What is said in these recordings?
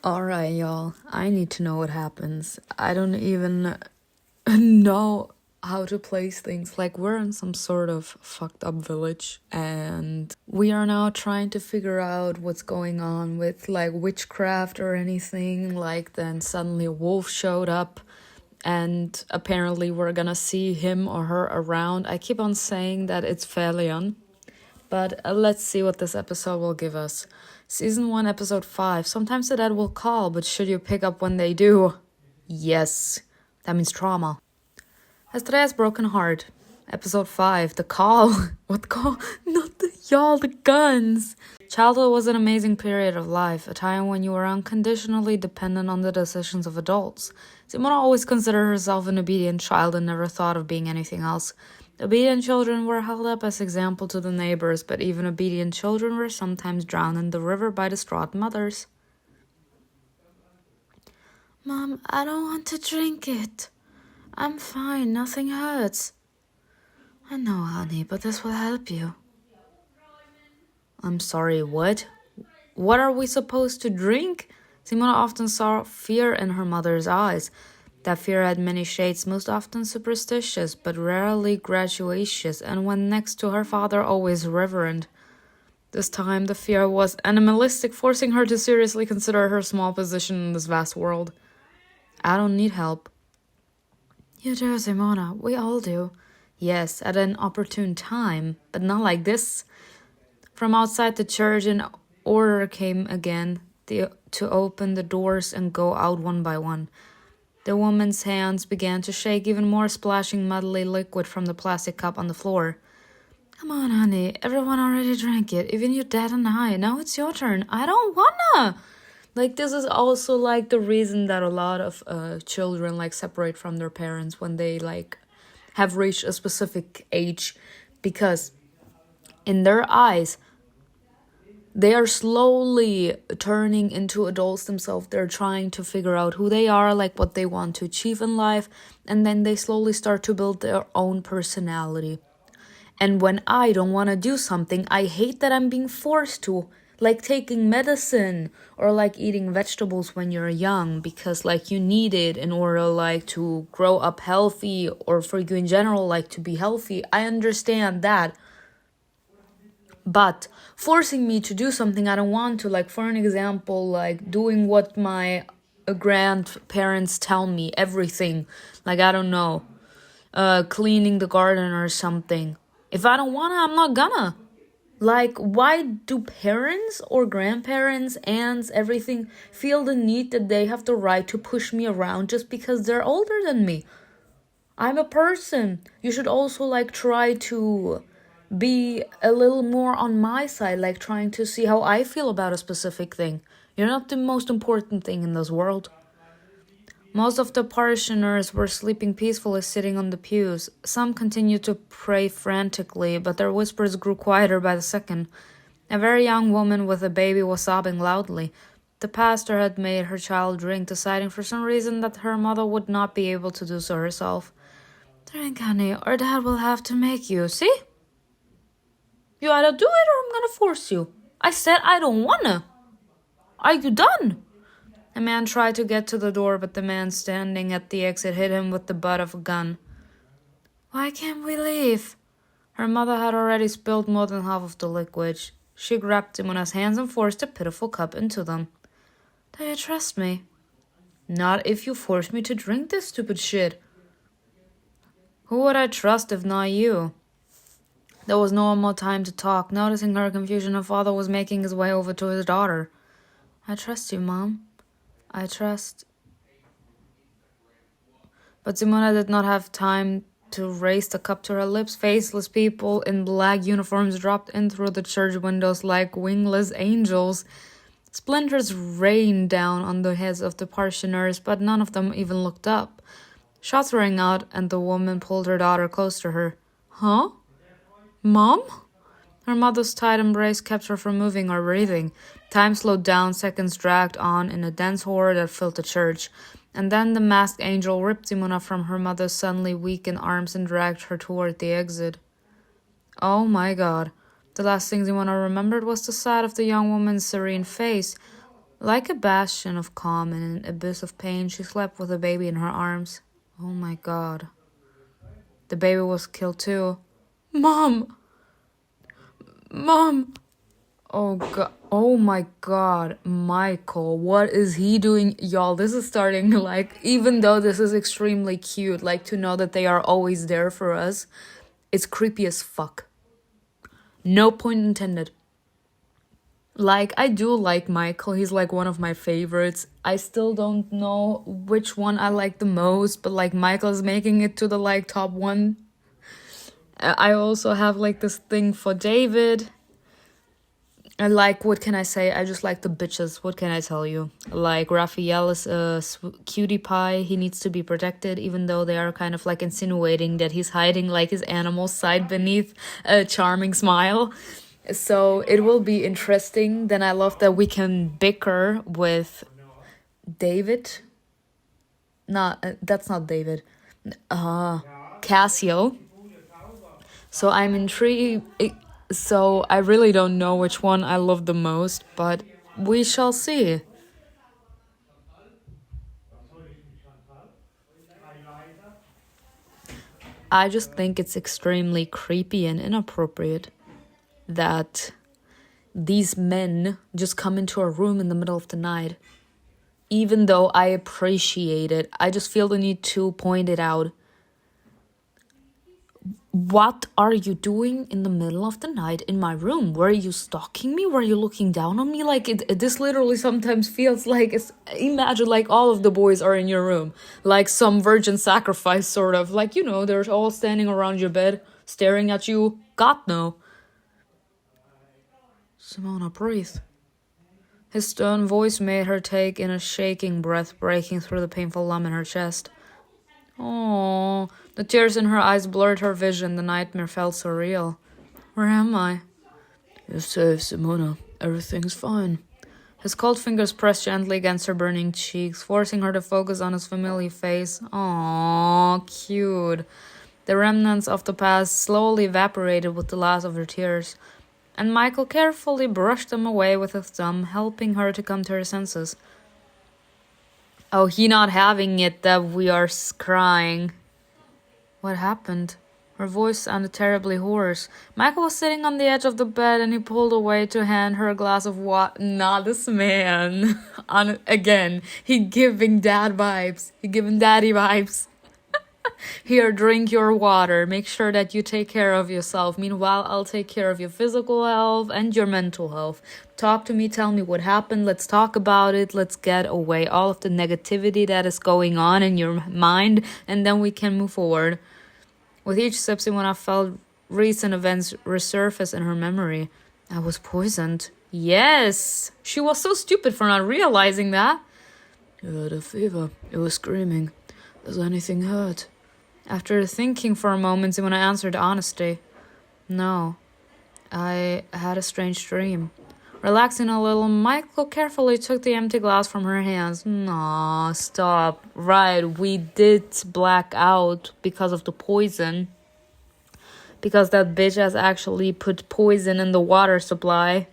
Alright, y'all. I need to know what happens. I don't even know how to place things. Like, we're in some sort of fucked up village, and we are now trying to figure out what's going on with, like, witchcraft or anything. Like, then suddenly a wolf showed up, and apparently we're gonna see him or her around. I keep on saying that it's Felion, but let's see what this episode will give us. Season 1, Episode 5. Sometimes the dead will call, but should you pick up when they do? Yes. That means trauma. Astrea's broken heart. Episode 5. The call. What call? Not the guns. Childhood was an amazing period of life, a time when you were unconditionally dependent on the decisions of adults. Simona always considered herself an obedient child and never thought of being anything else. Obedient children were held up as example to the neighbors, but even obedient children were sometimes drowned in the river by distraught mothers. Mom, I don't want to drink it. I'm fine, nothing hurts. I know, honey, but this will help you. I'm sorry, what? What are we supposed to drink? Simona often saw fear in her mother's eyes. That fear had many shades, most often superstitious, but rarely gratuitous, and when next to her father, always reverent. This time, the fear was animalistic, forcing her to seriously consider her small position in this vast world. I don't need help. You do, Simona. We all do. Yes, at an opportune time, but not like this. From outside the church, an order came again to open the doors and go out one by one. The woman's hands began to shake even more, splashing muddy liquid from the plastic cup on the floor. Come on, honey. Everyone already drank it, even your dad and I. Now it's your turn. I don't wanna. Like, this is also, like, the reason that a lot of children, like, separate from their parents when they, like, have reached a specific age. Because in their eyes, they are slowly turning into adults themselves. They're trying to figure out who they are, like what they want to achieve in life. And then they slowly start to build their own personality. And when I don't want to do something, I hate that I'm being forced to. Like taking medicine or like eating vegetables when you're young. Because like you need it in order like to grow up healthy. Or for you in general like to be healthy. I understand that. But forcing me to do something I don't want to, like for an example, like doing what my grandparents tell me, everything, like I don't know, cleaning the garden or something. If I don't wanna, I'm not gonna. Like, why do parents or grandparents, aunts, everything feel the need that they have the right to push me around just because they're older than me? I'm a person. You should also like try to be a little more on my side, like trying to see how I feel about a specific thing. You're not the most important thing in this world. Most of the parishioners were sleeping peacefully sitting on the pews. Some continued to pray frantically, but their whispers grew quieter by the second. A very young woman with a baby was sobbing loudly. The pastor had made her child drink, deciding for some reason that her mother would not be able to do so herself. Drink, honey, or Dad will have to make you, see? You either do it or I'm gonna force you. I said I don't wanna. Are you done? A man tried to get to the door, but the man standing at the exit hit him with the butt of a gun. Why can't we leave? Her mother had already spilled more than half of the liquid. She grabbed Simona's hands and forced a pitiful cup into them. Do you trust me? Not if you force me to drink this stupid shit. Who would I trust if not you? There was no more time to talk. Noticing her confusion, her father was making his way over to his daughter. I trust you, Mom. I trust. But Simona did not have time to raise the cup to her lips. Faceless people in black uniforms dropped in through the church windows like wingless angels. Splinters rained down on the heads of the parishioners, but none of them even looked up. Shots rang out, and the woman pulled her daughter close to her. Huh? Mom? Her mother's tight embrace kept her from moving or breathing. Time slowed down, seconds dragged on in a dense horror that filled the church. And then the masked angel ripped Simona from her mother's suddenly weakened arms and dragged her toward the exit. Oh my God. The last thing Simona remembered was the sight of the young woman's serene face. Like a bastion of calm in an abyss of pain, she slept with the baby in her arms. Oh my god. The baby was killed too. Mom! Mom! Oh god. Oh my god. Michael, what is he doing? Y'all, this is starting like, even though this is extremely cute, like to know that they are always there for us, it's creepy as fuck. No point intended. Like, I do like Michael. He's like one of my favorites. I still don't know which one I like the most, but like Michael's making it to the like top one. I also have like this thing for David. I like, what can I say? I just like the bitches. What can I tell you? Like, Raphael is a cutie pie. He needs to be protected, even though they are kind of like insinuating that he's hiding like his animal side beneath a charming smile. So it will be interesting. Then I love that we can bicker with David. No, that's not David. Cassiel. So I'm intrigued. So I really don't know which one I love the most, but we shall see. I just think it's extremely creepy and inappropriate that these men just come into a room in the middle of the night. Even though I appreciate it, I just feel the need to point it out. What are you doing in the middle of the night in my room? Were you stalking me? Were you looking down on me? Like, this literally sometimes feels like, imagine like all of the boys are in your room. Like some virgin sacrifice sort of. Like, you know, they're all standing around your bed, staring at you. God, no. Simona, breathe. His stern voice made her take in a shaking breath, breaking through the painful lump in her chest. Oh, the tears in her eyes blurred her vision. The nightmare felt so real. Where am I? You're safe, Simona. Everything's fine. His cold fingers pressed gently against her burning cheeks, forcing her to focus on his familiar face. Aww, cute. The remnants of the past slowly evaporated with the last of her tears, and Michael carefully brushed them away with his thumb, helping her to come to her senses. Oh, he not having it that we are crying. What happened? Her voice sounded terribly hoarse. Michael was sitting on the edge of the bed and he pulled away to hand her a glass of water. Nah, this man. Again, he giving dad vibes. He giving daddy vibes. Here, drink your water. Make sure that you take care of yourself. Meanwhile, I'll take care of your physical health and your mental health. Talk to me. Tell me what happened. Let's talk about it. Let's get away all of the negativity that is going on in your mind, and then we can move forward. With each sip, Simona felt recent events resurface in her memory. I was poisoned. Yes! She was so stupid for not realizing that. You had a fever. You were screaming. Does anything hurt? After thinking for a moment, Simona answered honestly. No. I had a strange dream. Relaxing a little, Michael carefully took the empty glass from her hands. Nah, stop. Right, we did black out because of the poison. Because that bitch has actually put poison in the water supply.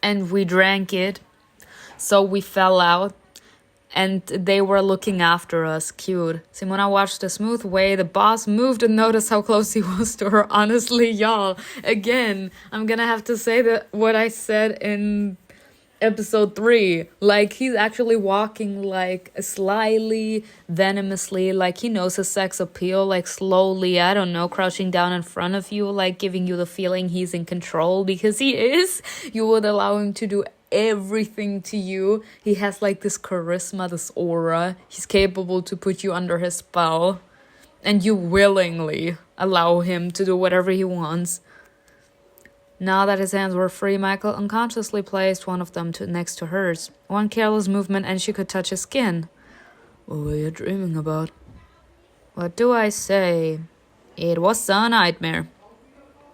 And we drank it. So we fell out. And they were looking after us. Cute. Simona watched the smooth way the boss moved and noticed how close he was to her. Honestly, y'all, again, I'm gonna have to say that what I said in episode 3. Like, he's actually walking like slyly, venomously, like he knows his sex appeal, like slowly, I don't know, crouching down in front of you, like giving you the feeling he's in control, because he is. You would allow him to do everything to you. He has like this charisma, this aura. He's capable to put you under his spell, and you willingly allow him to do whatever he wants. Now that his hands were free, Michael unconsciously placed one of them next to hers. One careless movement and she could touch his skin. What were you dreaming about? What do I say? It was a nightmare.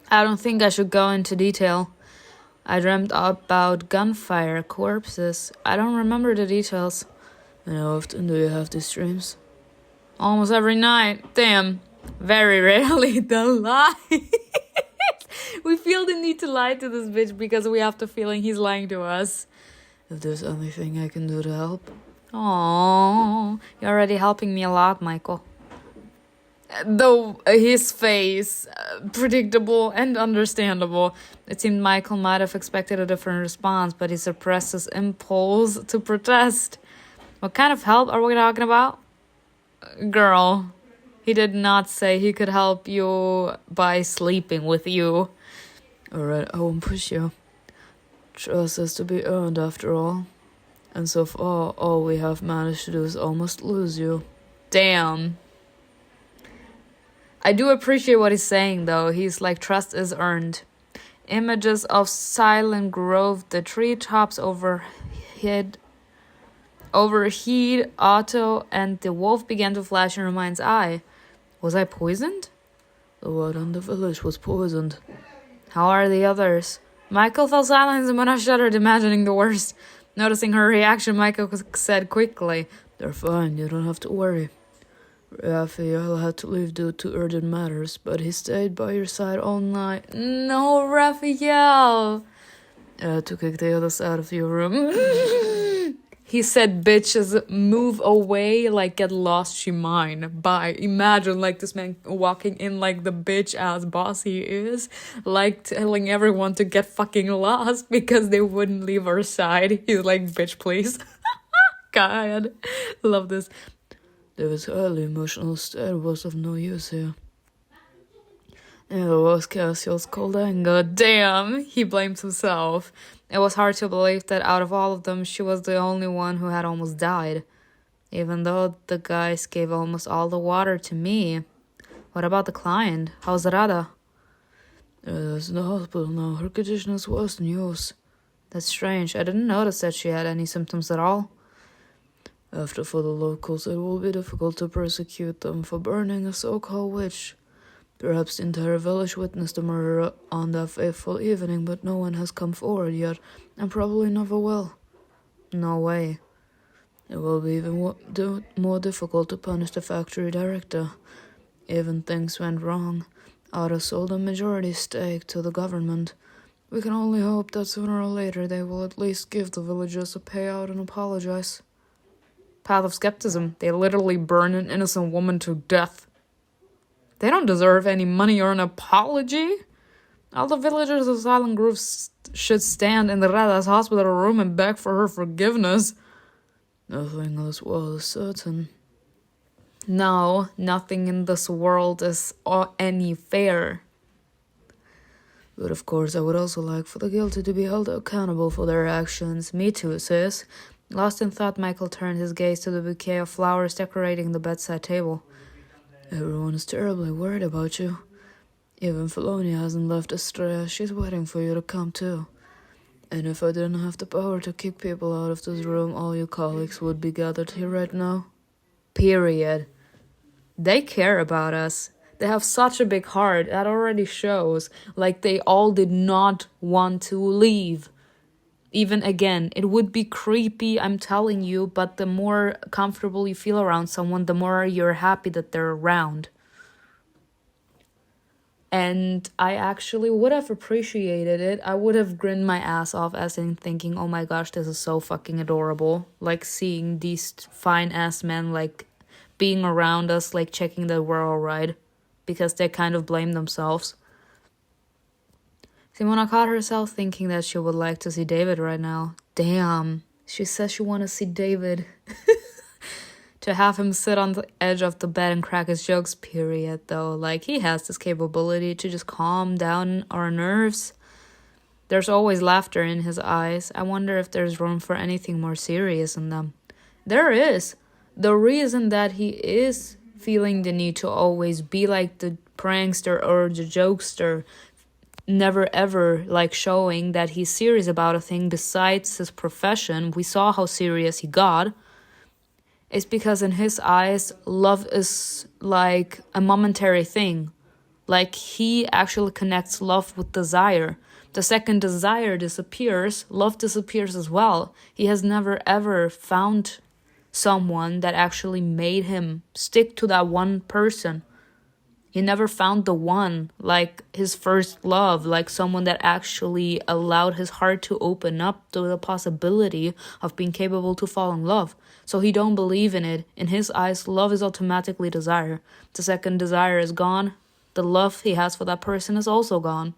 I don't think I should go into detail. I dreamt about gunfire, corpses. I don't remember the details. And how often do you have these dreams? Almost every night. Damn. Very rarely. The lie. We feel the need to lie to this bitch because we have the feeling he's lying to us. if there's anything I can do to help. Oh, you're already helping me a lot, Michael. Though his face, predictable and understandable, it seemed Michael might have expected a different response, but he suppressed his impulse to protest. What kind of help are we talking about? Girl, he did not say he could help you by sleeping with you. Alright, I won't push you. Trust has to be earned after all. And so far, all we have managed to do is almost lose you. Damn. I do appreciate what he's saying, though. He's like, trust is earned. Images of silent grove, the treetops overhead, Otto, and the wolf began to flash in her mind's eye. Was I poisoned? The word in the village was poisoned. How are the others? Michael fell silent and Mona shuddered, imagining the worst. Noticing her reaction, Michael said quickly, They're fine, you don't have to worry. Raphael had to leave due to urgent matters, but he stayed by your side all night. No, Raphael! I had to kick the others out of your room. He said, bitches, move away, like, get lost, she mine. Bye. Imagine, like, this man walking in like the bitch-ass boss he is, like, telling everyone to get fucking lost because they wouldn't leave our side. He's like, bitch, please. God. Love this. David's highly emotional state was of no use here. Neither was Cassiels' cold anger. Damn, he blames himself. It was hard to believe that out of all of them, she was the only one who had almost died. Even though the guys gave almost all the water to me. What about the client? How's Rada? She's in the hospital now. Her condition is worse than yours. That's strange. I didn't notice that she had any symptoms at all. After for the locals, it will be difficult to persecute them for burning a so-called witch. Perhaps the entire village witnessed the murder on that fateful evening, but no one has come forward yet, and probably never will. No way. It will be even more difficult to punish the factory director. Even things went wrong. Otto sold a majority stake to the government. We can only hope that sooner or later they will at least give the villagers a payout and apologize. Path of skepticism. They literally burn an innocent woman to death. They don't deserve any money or an apology. All the villagers of Silent Grove should stand in the Rada's hospital room and beg for her forgiveness. Nothing in this world is certain. No, nothing in this world is any fair. But of course, I would also like for the guilty to be held accountable for their actions. Me too, sis. Lost in thought, Michael turned his gaze to the bouquet of flowers decorating the bedside table. Everyone is terribly worried about you. Even Felonia hasn't left Astrea. She's waiting for you to come too. And if I didn't have the power to kick people out of this room, all your colleagues would be gathered here right now. Period. They care about us. They have such a big heart. That already shows. Like, they all did not want to leave. Even again, it would be creepy, I'm telling you, but the more comfortable you feel around someone, the more you're happy that they're around. And I actually would have appreciated it. I would have grinned my ass off as in thinking, oh my gosh, this is so fucking adorable. Like seeing these fine-ass men like being around us, like checking that we're alright. Because they kind of blame themselves. Simona caught herself thinking that she would like to see David right now. Damn, she says she want to see David. To have him sit on the edge of the bed and crack his jokes, period, though. Like, he has this capability to just calm down our nerves. There's always laughter in his eyes. I wonder if there's room for anything more serious in them. There is. The reason that he is feeling the need to always be like the prankster or the jokester, never ever like showing that he's serious about a thing besides his profession, we saw how serious he got, is because in his eyes, love is like a momentary thing. Like, he actually connects love with desire. The second desire disappears, love disappears as well. He has never ever found someone that actually made him stick to that one person. He never found the one, like his first love, like someone that actually allowed his heart to open up to the possibility of being capable to fall in love. So he don't believe in it. In his eyes, love is automatically desire. The second desire is gone, the love he has for that person is also gone.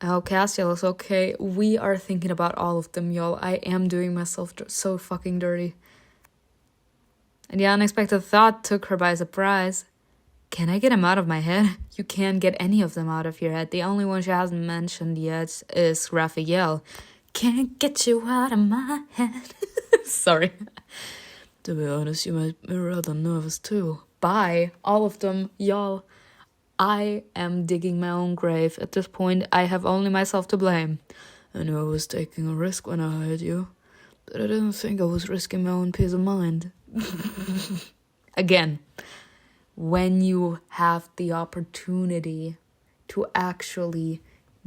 Oh, Cassiels, okay. We are thinking about all of them, y'all. I am doing myself so fucking dirty. And the unexpected thought took her by surprise. Can I get him out of my head? You can't get any of them out of your head. The only one she hasn't mentioned yet is Raphael. Can't get you out of my head. Sorry. To be honest, you made me rather nervous too. Bye, all of them, y'all. I am digging my own grave. At this point, I have only myself to blame. I knew I was taking a risk when I hired you, but I didn't think I was risking my own peace of mind. Again, when you have the opportunity to actually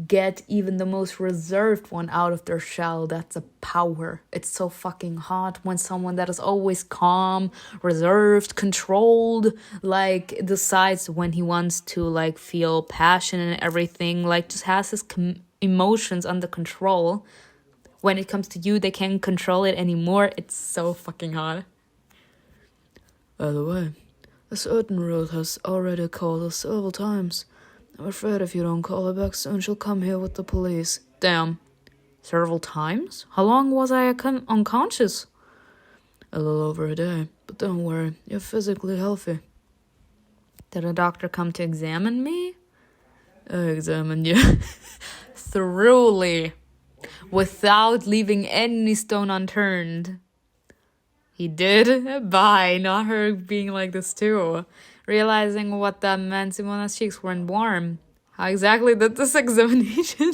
get even the most reserved one out of their shell, that's a power. It's so fucking hot when someone that is always calm, reserved, controlled, like decides when he wants to like feel passion and everything, like just has his emotions under control. When it comes to you, they can't control it anymore. It's so fucking hot. By the way, a certain road has already called us several times. I'm afraid if you don't call her back soon, she'll come here with the police. Damn. Several times? How long was I unconscious? A little over a day, but don't worry, you're physically healthy. Did a doctor come to examine me? I examined you. Thoroughly. Without leaving any stone unturned. He did? Bye. Not her being like this too. Realizing what that meant, Simona's cheeks weren't warm. How exactly did this examination?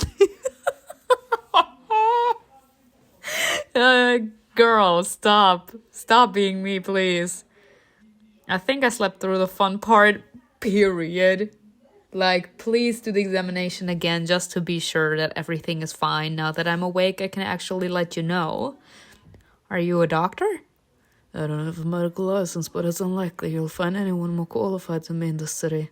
Girl, stop. Stop being me, please. I think I slept through the fun part, period. Like, please do the examination again just to be sure that everything is fine. Now that I'm awake, I can actually let you know. Are you a doctor? I don't have a medical license, but it's unlikely you'll find anyone more qualified than me in this city.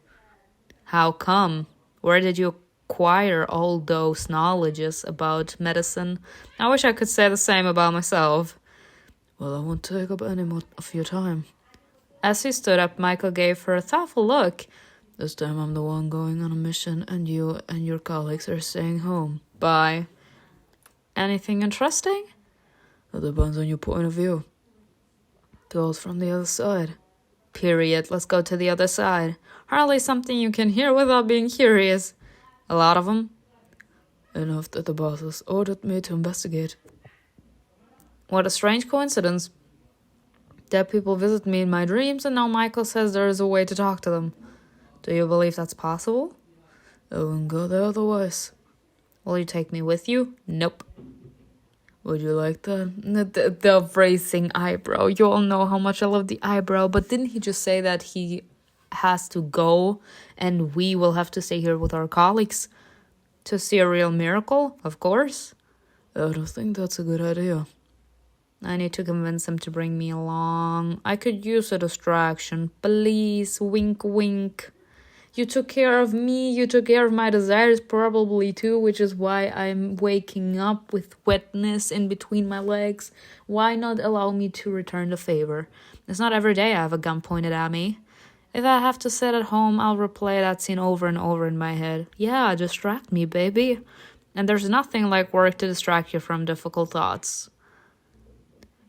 How come? Where did you acquire all those knowledges about medicine? I wish I could say the same about myself. Well, I won't take up any more of your time. As he stood up, MIKAEL gave her a thoughtful look. This time I'm the one going on a mission, and you and your colleagues are staying home. Bye. Anything interesting? It depends on your point of view. Those from the other side. Period. Let's go to the other side. Hardly something you can hear without being curious. A lot of them? Enough that the bosses ordered me to investigate. What a strange coincidence. Dead people visit me in my dreams, and now MIKAEL says there is a way to talk to them. Do you believe that's possible? I wouldn't go there otherwise. Will you take me with you? Nope. Would you like that? The raising eyebrow. You all know how much I love the eyebrow. But didn't he just say that he has to go and we will have to stay here with our colleagues to see a real miracle? Of course. I don't think that's a good idea. I need to convince him to bring me along. I could use a distraction. Please, wink, wink. You took care of me, you took care of my desires probably too, which is why I'm waking up with wetness in between my legs. Why not allow me to return the favor? It's not every day I have a gun pointed at me. If I have to sit at home, I'll replay that scene over and over in my head. Yeah, distract me, baby. And there's nothing like work to distract you from difficult thoughts.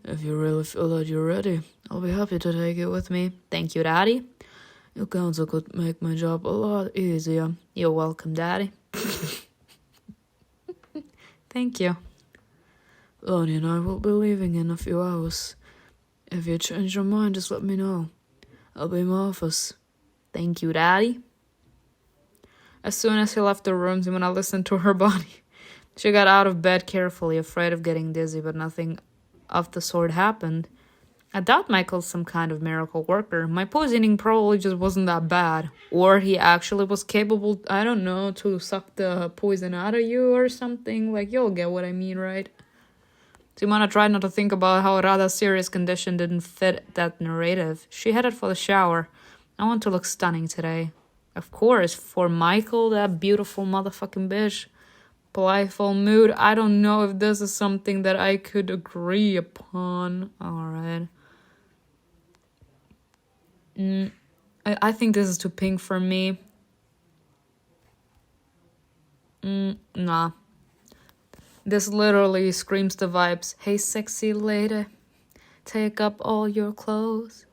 If you really feel that you're ready, I'll be happy to take it with me. Thank you, Daddy. Your counsel could make my job a lot easier. You're welcome, Daddy. Thank you. Lonnie and I will be leaving in a few hours. If you change your mind, just let me know. I'll be in my office. Thank you, Daddy. As soon as he left the room, Simona listened to her body. She got out of bed carefully, afraid of getting dizzy, but nothing of the sort happened. I doubt MIKAEL's some kind of miracle worker. My poisoning probably just wasn't that bad. Or he actually was capable, I don't know, to suck the poison out of you or something. Like, you'll get what I mean, right? Simona tried not to think about how Rada's serious condition didn't fit that narrative. She headed for the shower. I want to look stunning today. Of course, for MIKAEL, that beautiful motherfucking bitch. Playful mood. I don't know if this is something that I could agree upon. Alright. I think this is too pink for me. Nah. This literally screams the vibes. Hey, sexy lady, take up all your clothes.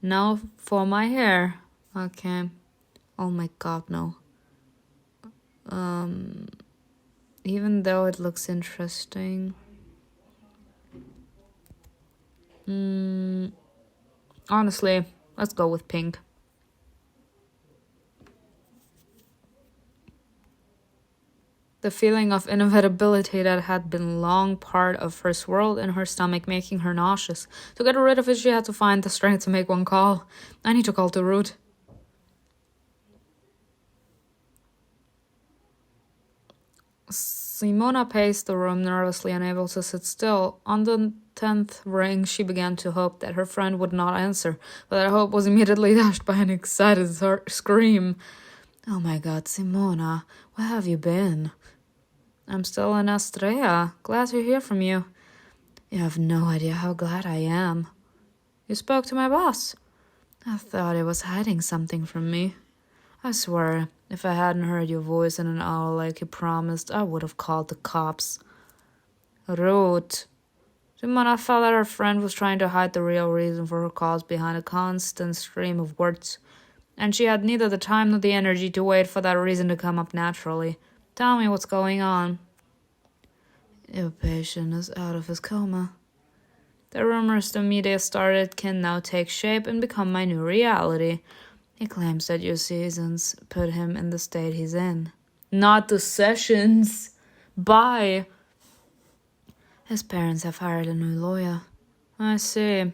Now for my hair. Okay. Oh my god, no. Even though it looks interesting. Honestly, let's go with pink. The feeling of inevitability that had been long part of her swirled in her stomach, making her nauseous. To get rid of it, she had to find the strength to make one call. I need to call to Ruth. Simona paced the room, nervously unable to sit still. On the 10th ring, she began to hope that her friend would not answer, but that hope was immediately dashed by an excited scream. Oh my god, Simona, where have you been? I'm still in Astrea. Glad to hear from you. You have no idea how glad I am. You spoke to my boss. I thought he was hiding something from me. I swear, if I hadn't heard your voice in an hour like you promised, I would have called the cops. Ruth. Simona felt that her friend was trying to hide the real reason for her calls behind a constant stream of words, and she had neither the time nor the energy to wait for that reason to come up naturally. Tell me what's going on. Your patient is out of his coma. The rumors the media started can now take shape and become my new reality. He claims that your seasons put him in the state he's in. Not the sessions. Bye. His parents have hired a new lawyer. I see.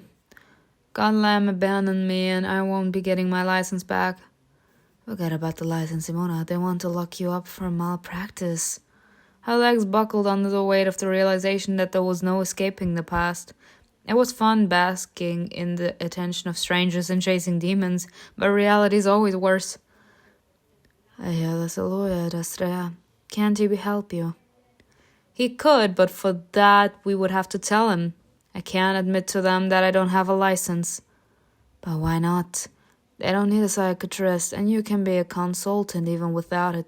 Godlam abandoned me and I won't be getting my license back. Forget about the license, Simona. They want to lock you up for malpractice. Her legs buckled under the weight of the realization that there was no escaping the past. It was fun basking in the attention of strangers and chasing demons, but reality's always worse. I hear there's a lawyer at Astrea. Can't he help you? He could, but for that we would have to tell him. I can't admit to them that I don't have a license. But why not? They don't need a psychiatrist, and you can be a consultant even without it.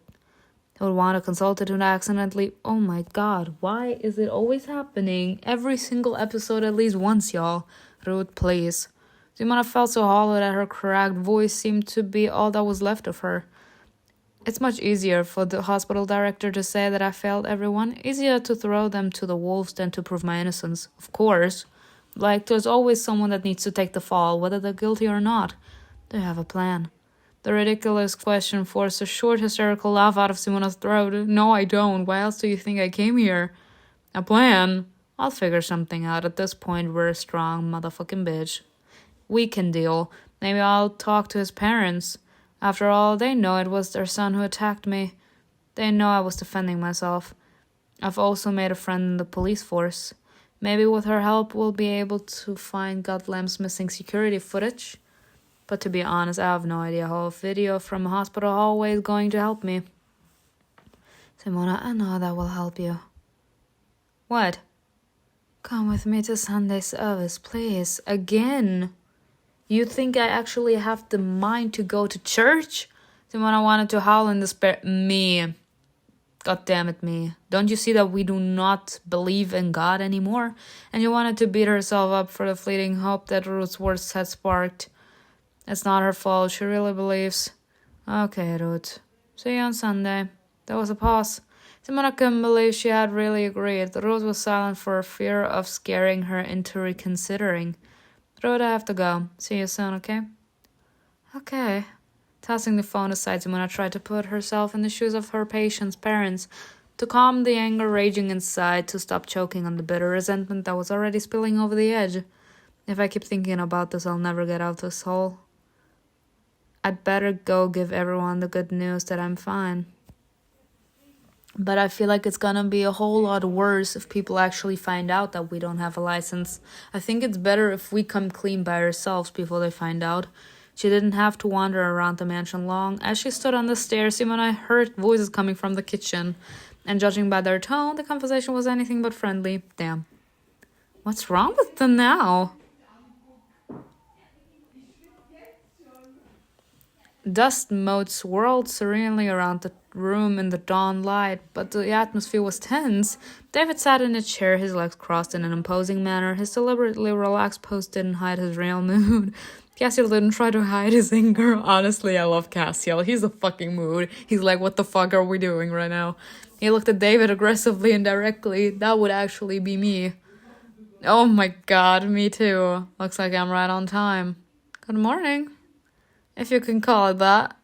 They would want a consultant who accidentally... Oh my god, why is it always happening? Every single episode at least once, y'all. Ruth, please. Simona felt so hollow that her cracked voice seemed to be all that was left of her. It's much easier for the hospital director to say that I failed everyone. Easier to throw them to the wolves than to prove my innocence. Of course. Like, there's always someone that needs to take the fall, whether they're guilty or not. Do you have a plan? The ridiculous question forced a short, hysterical laugh out of Simona's throat. No, I don't. Why else do you think I came here? A plan? I'll figure something out. At this point, we're a strong motherfucking bitch. We can deal. Maybe I'll talk to his parents. After all, they know it was their son who attacked me. They know I was defending myself. I've also made a friend in the police force. Maybe with her help, we'll be able to find Gotlam's missing security footage. But to be honest, I have no idea how a video from a hospital hallway is going to help me. Simona, I know that will help you. What? Come with me to Sunday service, please. Again. You think I actually have the mind to go to church? Simona wanted to howl in despair. Me. God damn it, me. Don't you see that we do not believe in God anymore? And you wanted to beat herself up for the fleeting hope that Ruth's words had sparked. It's not her fault. She really believes. Okay, Ruth. See you on Sunday. There was a pause. Simona couldn't believe she had really agreed. Ruth was silent for fear of scaring her into reconsidering. Ruth, I have to go. See you soon, okay? Okay. Tossing the phone aside, Simona tried to put herself in the shoes of her patient's parents, to calm the anger raging inside, to stop choking on the bitter resentment that was already spilling over the edge. If I keep thinking about this, I'll never get out of this hole. I'd better go give everyone the good news that I'm fine. But I feel like it's gonna be a whole lot worse if people actually find out that we don't have a license. I think it's better if we come clean by ourselves before they find out. She didn't have to wander around the mansion long. As she stood on the stairs, Simona heard voices coming from the kitchen. And judging by their tone, the conversation was anything but friendly. Damn. What's wrong with them now? Dust motes swirled serenely around the room in the dawn light, but the atmosphere was tense. David sat in a chair, his legs crossed in an imposing manner. His deliberately relaxed pose didn't hide his real mood. Cassiel didn't try to hide his anger. Honestly, I love Cassiel. He's a fucking mood. He's like, what the fuck are we doing right now? He looked at David aggressively and directly. That would actually be me. Oh my god, me too. Looks like I'm right on time. Good morning. If you can call it that.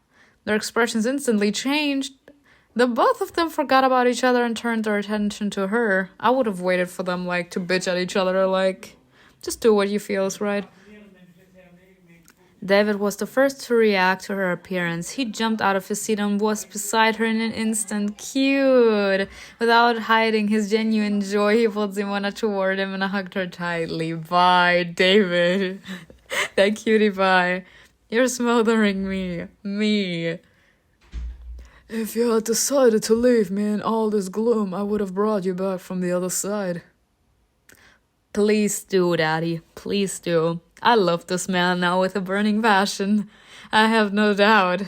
Their expressions instantly changed. The both of them forgot about each other and turned their attention to her. I would have waited for them, to bitch at each other, just do what you feel is right. David was the first to react to her appearance. He jumped out of his seat and was beside her in an instant. Cute! Without hiding his genuine joy, he pulled Simona toward him and hugged her tightly. Bye, David. That cutie bye. You're smothering me. Me. If you had decided to leave me in all this gloom, I would have brought you back from the other side. Please do, Daddy. Please do. I love this man now with a burning passion. I have no doubt.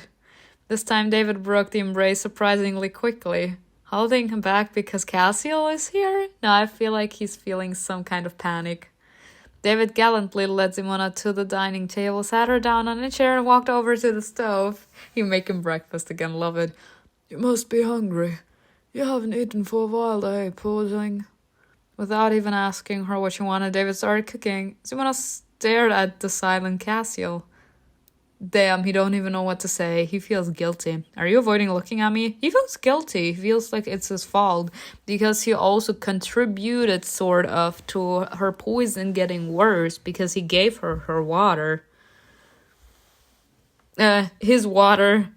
This time David broke the embrace surprisingly quickly. Holding him back because Cassiel is here? No, I feel like he's feeling some kind of panic. David gallantly led Simona to the dining table, sat her down on a chair and walked over to the stove. He making breakfast again, love it. You must be hungry. You haven't eaten for a while, eh, poor thing? Without even asking her what she wanted, David started cooking. Simona stared at the silent Cassiel. Damn, he don't even know what to say. He feels guilty. Are you avoiding looking at me? He feels guilty. He feels like it's his fault because he also contributed sort of to her poison getting worse because he gave her her water. His water.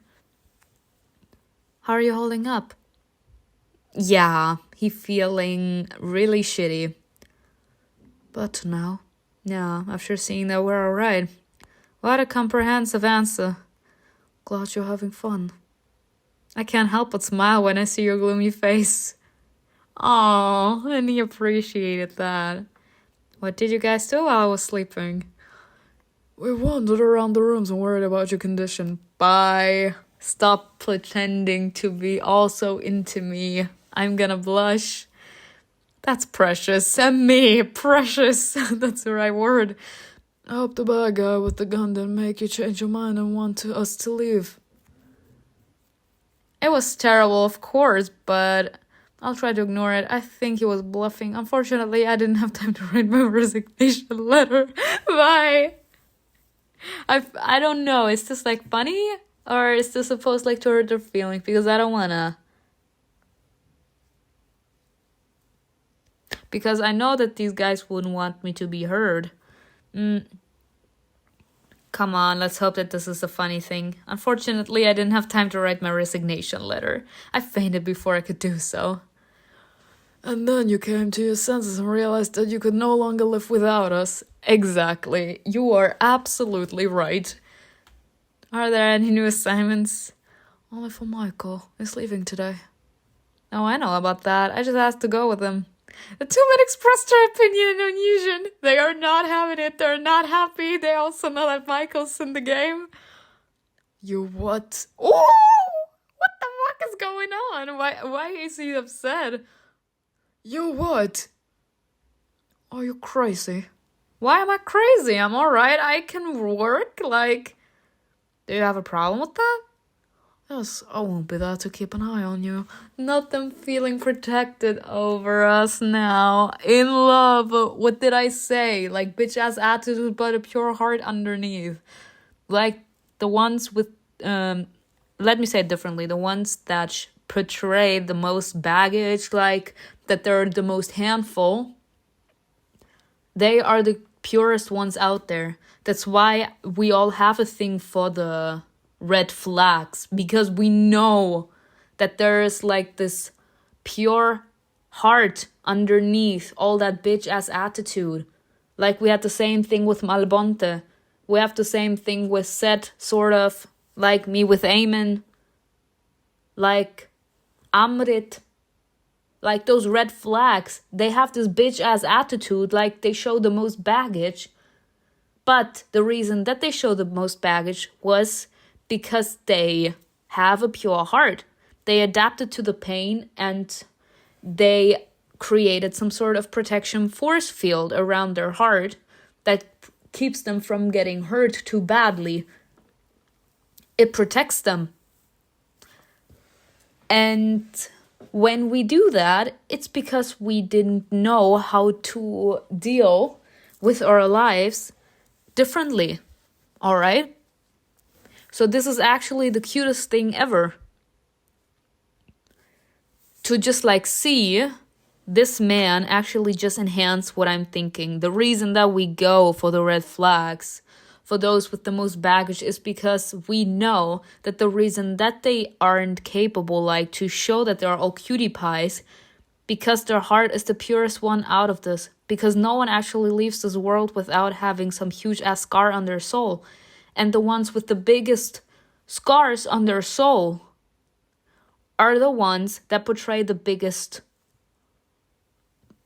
How are you holding up? Yeah, he feeling really shitty. But now, yeah, after seeing that we're alright. What a comprehensive answer. Glad you're having fun. I can't help but smile when I see your gloomy face. Aw, and he appreciated that. What did you guys do while I was sleeping? We wandered around the rooms and worried about your condition. Bye. Stop pretending to be also into me. I'm gonna blush. That's precious. And me, precious. That's the right word. I hope the bad guy with the gun didn't make you change your mind and want us to leave. It was terrible, of course, but I'll try to ignore it. I think he was bluffing. Unfortunately, I didn't have time to write my resignation letter. Bye. I don't know. Is this funny? Or is this supposed to hurt their feelings? Because I don't wanna. Because I know that these guys wouldn't want me to be heard. Come on, let's hope that this is a funny thing. Unfortunately, I didn't have time to write my resignation letter. I fainted before I could do so. And then you came to your senses and realized that you could no longer live without us. Exactly. You are absolutely right. Are there any new assignments? Only for Michael. He's leaving today. Oh, I know about that. I just asked to go with him. The two men expressed their opinion in unison. They are not having it. They're not happy. They also know that Michael's in the game. You what? Oh! What the fuck is going on? Why is he upset? You what? Are you crazy? Why am I crazy? I'm alright. I can work. Do you have a problem with that? Yes, I won't be there to keep an eye on you. Not them feeling protected over us now. In love. What did I say? Bitch-ass attitude, but a pure heart underneath. The ones with... let me say it differently. The ones that portray the most baggage, that they're the most handful. They are the purest ones out there. That's why we all have a thing for the red flags, because we know that there is this pure heart underneath all that bitch-ass attitude. Like, we had the same thing with Malbonte. We have the same thing with Seth, sort of. Like me with Eamon. Like Amrit. Like, those red flags. They have this bitch-ass attitude. Like, they show the most baggage. But the reason that they show the most baggage was because they have a pure heart. They adapted to the pain and they created some sort of protection force field around their heart that keeps them from getting hurt too badly. It protects them. And when we do that, it's because we didn't know how to deal with our lives differently. All right? So this is actually the cutest thing ever. To just like see this man actually just enhance what I'm thinking. The reason that we go for the red flags, for those with the most baggage, is because we know that the reason that they aren't capable, like, to show that they're all cutie pies, because their heart is the purest one out of this. Because no one actually leaves this world without having some huge ass scar on their soul. And the ones with the biggest scars on their soul are the ones that portray the biggest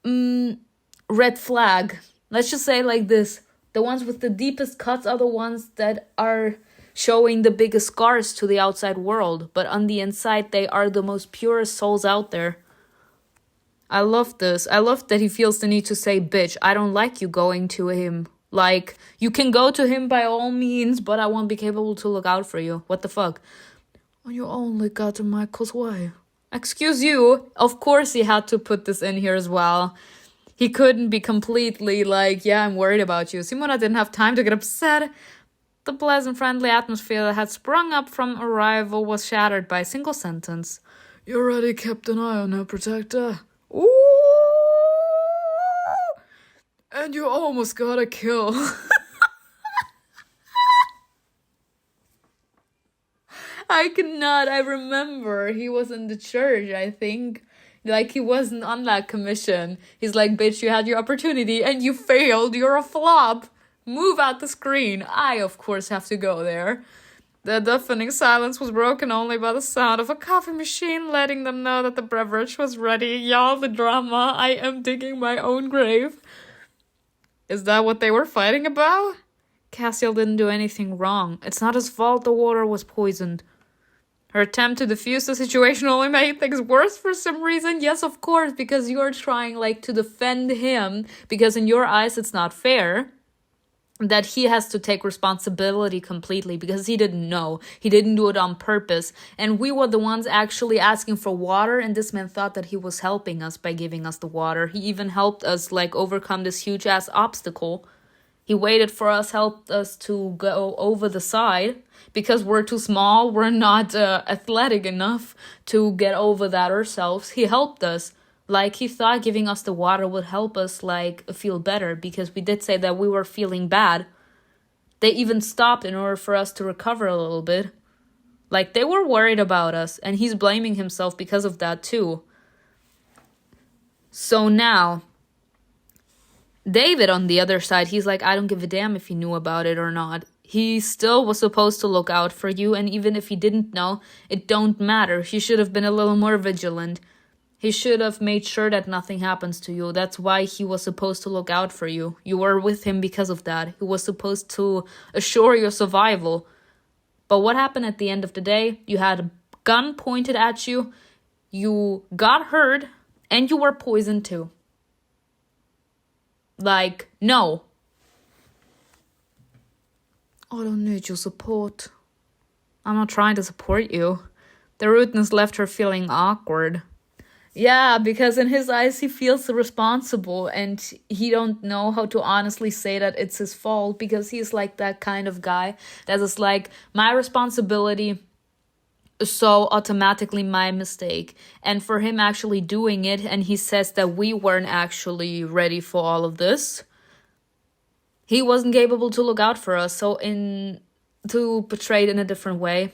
red flag. Let's just say like this. The ones with the deepest cuts are the ones that are showing the biggest scars to the outside world. But on the inside, they are the most purest souls out there. I love this. I love that he feels the need to say, bitch, I don't like you going to him. Like, you can go to him by all means, but I won't be capable to look out for you. What the fuck? You only got in Michael's way. Excuse you. Of course he had to put this in here as well. He couldn't be completely like, yeah, I'm worried about you. Simona didn't have time to get upset. The pleasant, friendly atmosphere that had sprung up from arrival was shattered by a single sentence. You already kept an eye on her, protector. Ooh! And you almost got a kill. I cannot. I remember he was in the church, I think. Like, he wasn't on that commission. He's like, bitch, you had your opportunity and you failed. You're a flop. Move out the screen. I, of course, have to go there. The deafening silence was broken only by the sound of a coffee machine letting them know that the beverage was ready. Y'all, the drama. I am digging my own grave. Is that what they were fighting about? Cassiel didn't do anything wrong. It's not his fault the water was poisoned. Her attempt to defuse the situation only made things worse for some reason. Yes, of course, because you're trying, like, to defend him. Because in your eyes, it's not fair that he has to take responsibility completely because he didn't know. He didn't do it on purpose. And we were the ones actually asking for water, and this man thought that he was helping us by giving us the water. He even helped us, like, overcome this huge-ass obstacle. He waited for us, helped us to go over the side. Because we're too small, we're not athletic enough to get over that ourselves. He helped us. Like, he thought giving us the water would help us, like, feel better. Because we did say that we were feeling bad. They even stopped in order for us to recover a little bit. Like, they were worried about us. And he's blaming himself because of that, too. So now, David, on the other side, he's like, I don't give a damn if he knew about it or not. He still was supposed to look out for you, and even if he didn't know, it don't matter. He should have been a little more vigilant. He should have made sure that nothing happens to you. That's why he was supposed to look out for you. You were with him because of that. He was supposed to assure your survival. But what happened at the end of the day? You had a gun pointed at you, you got hurt, and you were poisoned too. Like, no. I don't need your support. I'm not trying to support you. The rudeness left her feeling awkward. Yeah, because in his eyes he feels responsible and he don't know how to honestly say that it's his fault because he's like that kind of guy that is like, my responsibility, so automatically my mistake. And for him actually doing it, and he says that we weren't actually ready for all of this. He wasn't capable to look out for us, so to portray it in a different way,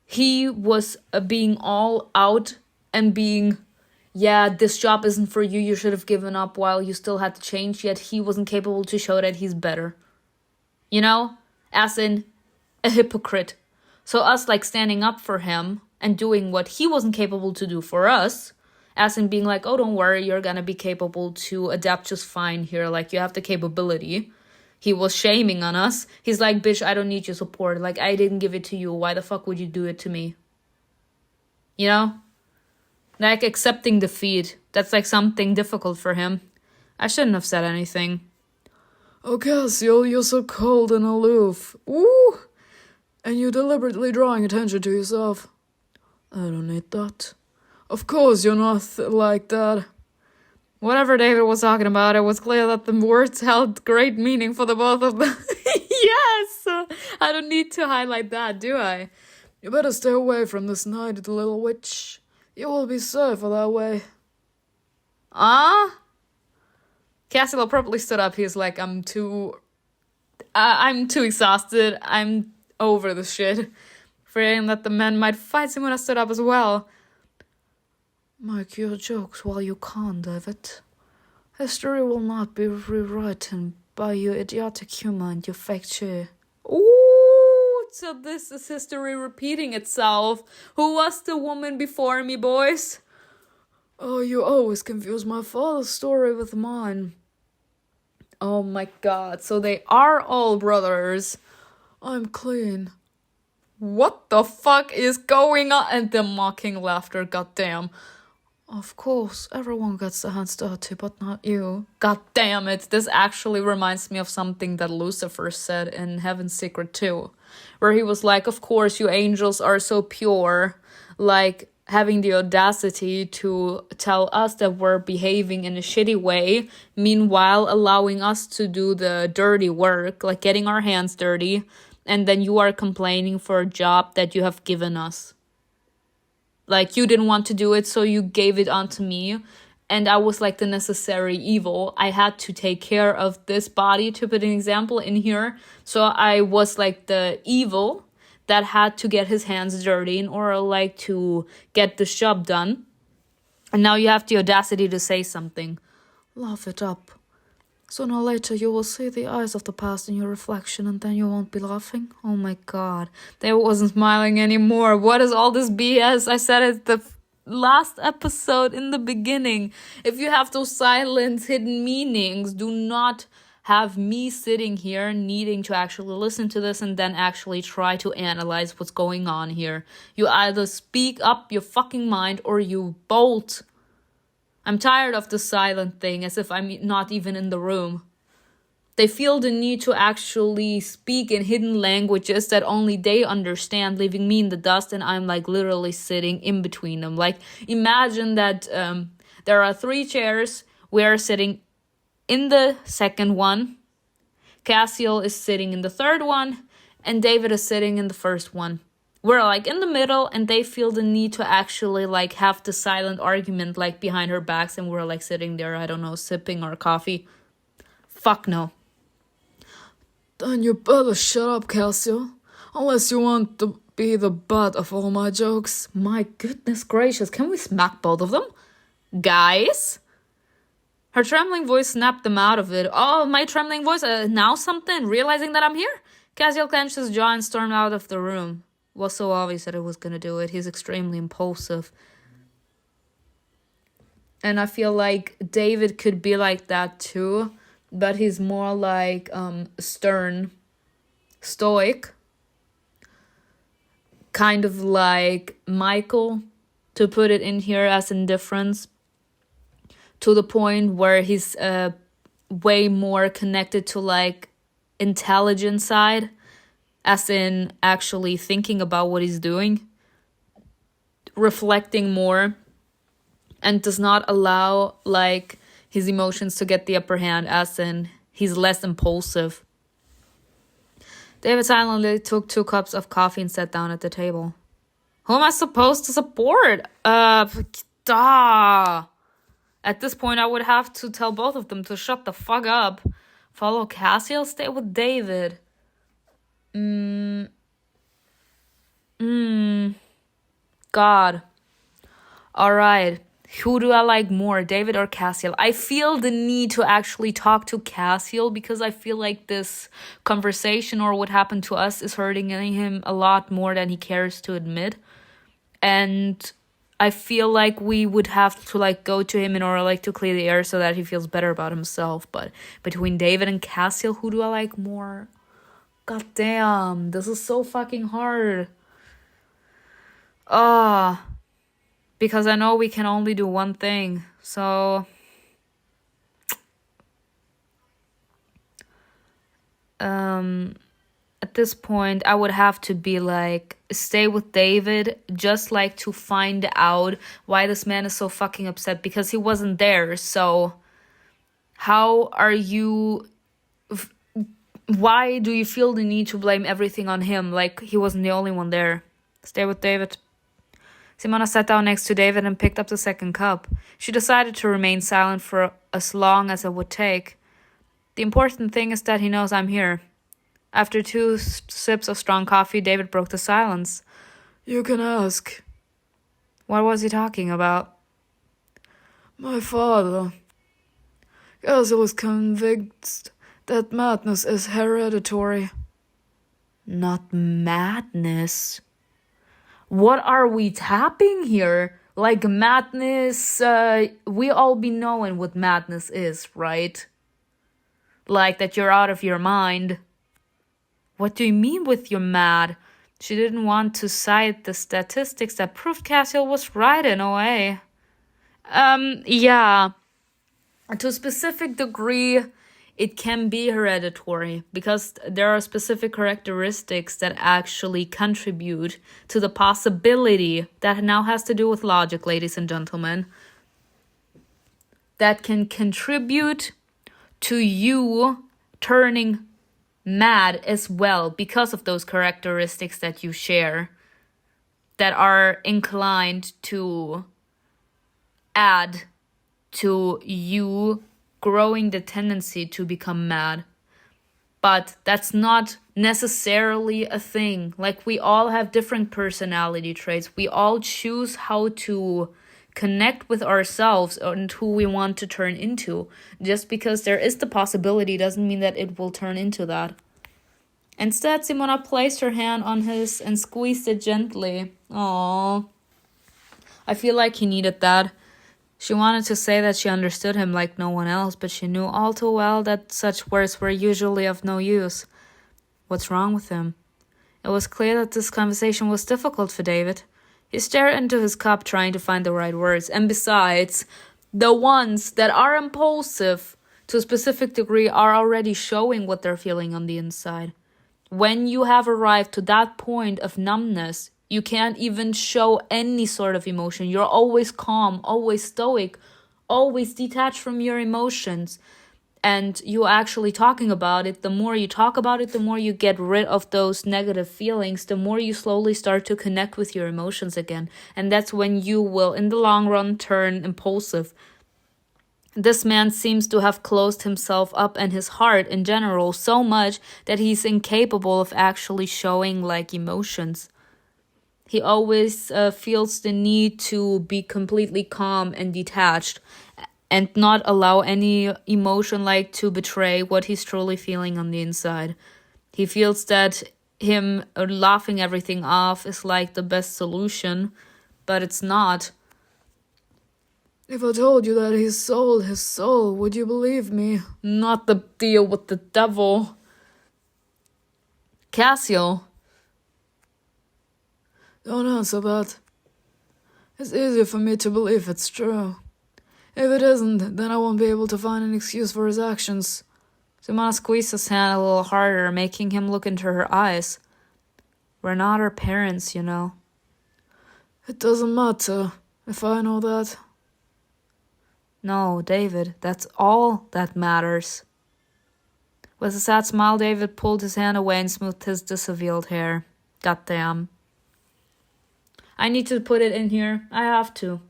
he was being all out and being yeah, this job isn't for you, you should have given up while you still had the change, yet he wasn't capable to show that he's better. You know? As in, a hypocrite. So us like standing up for him and doing what he wasn't capable to do for us, as in being like, oh, don't worry, you're gonna be capable to adapt just fine here, like you have the capability. He was shaming on us. He's like, bitch, I don't need your support. Like, I didn't give it to you. Why the fuck would you do it to me? You know? Like, accepting defeat. That's like something difficult for him. I shouldn't have said anything. Oh, Cassiel, you're so cold and aloof. Ooh! And you're deliberately drawing attention to yourself. I don't need that. Of course you're not like that. Whatever David was talking about, it was clear that the words held great meaning for the both of them. Yes! I don't need to highlight that, do I? You better stay away from this night, little witch. You will be safer that way. Cassiel abruptly stood up. He's like, I'm too exhausted. I'm over this shit. Fearing that the men might fight someone, I stood up as well. Make your jokes while you can, David. History will not be rewritten by your idiotic humor and your fake cheer. Ooh, so this is history repeating itself. Who was the woman before me, boys? Oh, you always confuse my father's story with mine. Oh my god, so they are all brothers. I'm clean. What the fuck is going on? And the mocking laughter, goddamn. Of course, everyone gets their hands dirty, but not you. God damn it, this actually reminds me of something that Lucifer said in Heaven's Secret 2. Where he was like, of course you angels are so pure. Like, having the audacity to tell us that we're behaving in a shitty way, meanwhile allowing us to do the dirty work, like getting our hands dirty, and then you are complaining for a job that you have given us. Like, you didn't want to do it, so you gave it onto me, and I was like the necessary evil. I had to take care of this body, to put an example in here, so I was like the evil that had to get his hands dirty in order like to get the job done. And now you have the audacity to say something. Laugh it up. Sooner or later you will see the eyes of the past in your reflection and then you won't be laughing. Oh my god. They wasn't smiling anymore. What is all this BS? I said it the last episode in the beginning. If you have those silent hidden meanings, do not have me sitting here needing to actually listen to this and then actually try to analyze what's going on here. You either speak up your fucking mind or you bolt. I'm tired of the silent thing, as if I'm not even in the room. They feel the need to actually speak in hidden languages that only they understand, leaving me in the dust, and I'm like literally sitting in between them. Like, imagine that there are 3 chairs. We are sitting in the second one. Cassiel is sitting in the third one, and David is sitting in the first one. We're like in the middle, and they feel the need to actually like have the silent argument like behind her backs, and we're like sitting there, I don't know, sipping our coffee. Fuck no. Then you better shut up, Cassiel. Unless you want to be the butt of all my jokes. My goodness gracious, can we smack both of them? Guys? Her trembling voice snapped them out of it. Oh, my trembling voice, now something? Realizing that I'm here? Cassiel clenched his jaw and stormed out of the room. It was so obvious that he was gonna do it. He's extremely impulsive. And I feel like David could be like that too, but he's more like stern, stoic. Kind of like MIKAEL, to put it in here as indifference, to the point where he's way more connected to like intelligent side, as in actually thinking about what he's doing, reflecting more, and does not allow like his emotions to get the upper hand, as in he's less impulsive. David silently took 2 cups of coffee and sat down at the table. Who am I supposed to support? At this point, I would have to tell both of them to shut the fuck up. Follow Cassiel, stay with David. God. Alright. Who do I like more, David or Cassiel? I feel the need to actually talk to Cassiel because I feel like this conversation or what happened to us is hurting him a lot more than he cares to admit. And I feel like we would have to like go to him in order like to clear the air so that he feels better about himself. But between David and Cassiel, who do I like more? God damn, this is so fucking hard. Because I know we can only do one thing. So at this point I would have to be like stay with David, just like to find out why this man is so fucking upset because he wasn't there. So how are you why do you feel the need to blame everything on him like he wasn't the only one there? Stay with David. Simona sat down next to David and picked up the second cup. She decided to remain silent for as long as it would take. The important thing is that he knows I'm here. After 2 sips of strong coffee, David broke the silence. You can ask. What was he talking about? My father. Cassiel is convinced that madness is hereditary. Not madness. What are we tapping here? Like madness, we all be knowing what madness is, right? Like that you're out of your mind. What do you mean with you're mad? She didn't want to cite the statistics that proved Cassiel was right in a way. Yeah. To a specific degree, it can be hereditary because there are specific characteristics that actually contribute to the possibility that now has to do with logic, ladies and gentlemen, that can contribute to you turning mad as well because of those characteristics that you share that are inclined to add to you growing the tendency to become mad. But that's not necessarily a thing. Like, we all have different personality traits. We all choose how to connect with ourselves and who we want to turn into. Just because there is the possibility doesn't mean that it will turn into that. Instead, Simona placed her hand on his and squeezed it gently. Aww. I feel like he needed that. She wanted to say that she understood him like no one else, but she knew all too well that such words were usually of no use. What's wrong with him? It was clear that this conversation was difficult for David. He stared into his cup trying to find the right words, and besides, the ones that are impulsive to a specific degree are already showing what they're feeling on the inside. When you have arrived to that point of numbness, you can't even show any sort of emotion. You're always calm, always stoic, always detached from your emotions. And you actually talking about it, the more you talk about it, the more you get rid of those negative feelings, the more you slowly start to connect with your emotions again. And that's when you will, in the long run, turn impulsive. This man seems to have closed himself up and his heart in general so much that he's incapable of actually showing like emotions. He always feels the need to be completely calm and detached and not allow any emotion like to betray what he's truly feeling on the inside. He feels that him laughing everything off is like the best solution, but it's not. If I told you that he sold his soul, would you believe me? Not the deal with the devil. Cassiel. Don't answer that. It's easier for me to believe it's true. If it isn't, then I won't be able to find an excuse for his actions. Simona squeezed his hand a little harder, making him look into her eyes. We're not our parents, you know. It doesn't matter if I know that. No, David, that's all that matters. With a sad smile, David pulled his hand away and smoothed his disheveled hair. Goddamn. I need to put it in here. I have to.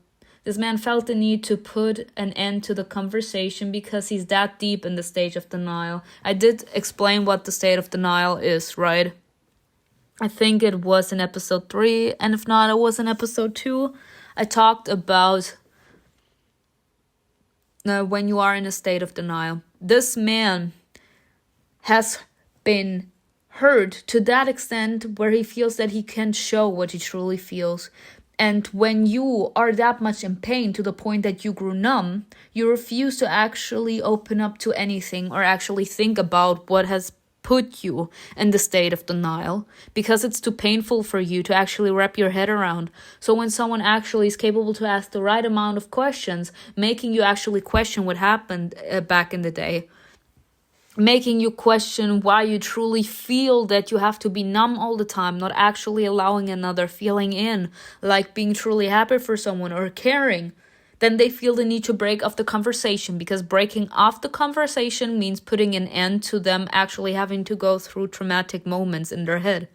This man felt the need to put an end to the conversation because he's that deep in the stage of denial. I did explain what the state of denial is, right? I think it was in episode 3, and if not, it was in episode 2. I talked about when you are in a state of denial. This man has been hurt to that extent where he feels that he can't show what he truly feels. And when you are that much in pain to the point that you grew numb, you refuse to actually open up to anything or actually think about what has put you in the state of denial, because it's too painful for you to actually wrap your head around. So when someone actually is capable to ask the right amount of questions, making you actually question what happened back in the day, making you question why you truly feel that you have to be numb all the time, not actually allowing another feeling in, like being truly happy for someone or caring, then they feel the need to break off the conversation, because breaking off the conversation means putting an end to them actually having to go through traumatic moments in their head.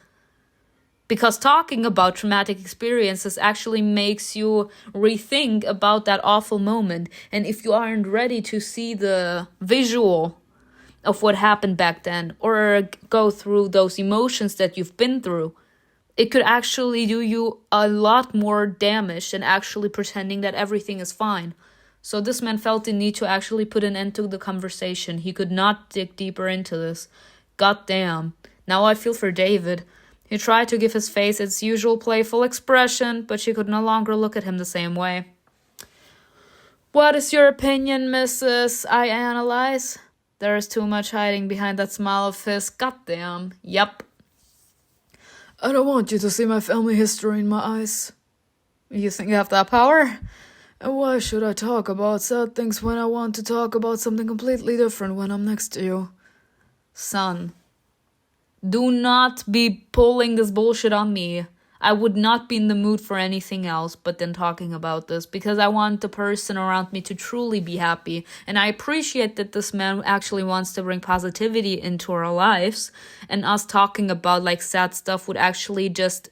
Because talking about traumatic experiences actually makes you rethink about that awful moment. And if you aren't ready to see the visual of what happened back then, or go through those emotions that you've been through, it could actually do you a lot more damage than actually pretending that everything is fine. So this man felt the need to actually put an end to the conversation. He could not dig deeper into this. God damn. Now I feel for David. He tried to give his face its usual playful expression, but she could no longer look at him the same way. What is your opinion, Mrs. I analyze? There is too much hiding behind that smile of his. Goddamn. Yup. I don't want you to see my family history in my eyes. You think you have that power? And why should I talk about sad things when I want to talk about something completely different when I'm next to you? Son, do not be pulling this bullshit on me. I would not be in the mood for anything else but then talking about this, because I want the person around me to truly be happy. And I appreciate that this man actually wants to bring positivity into our lives, and us talking about like sad stuff would actually just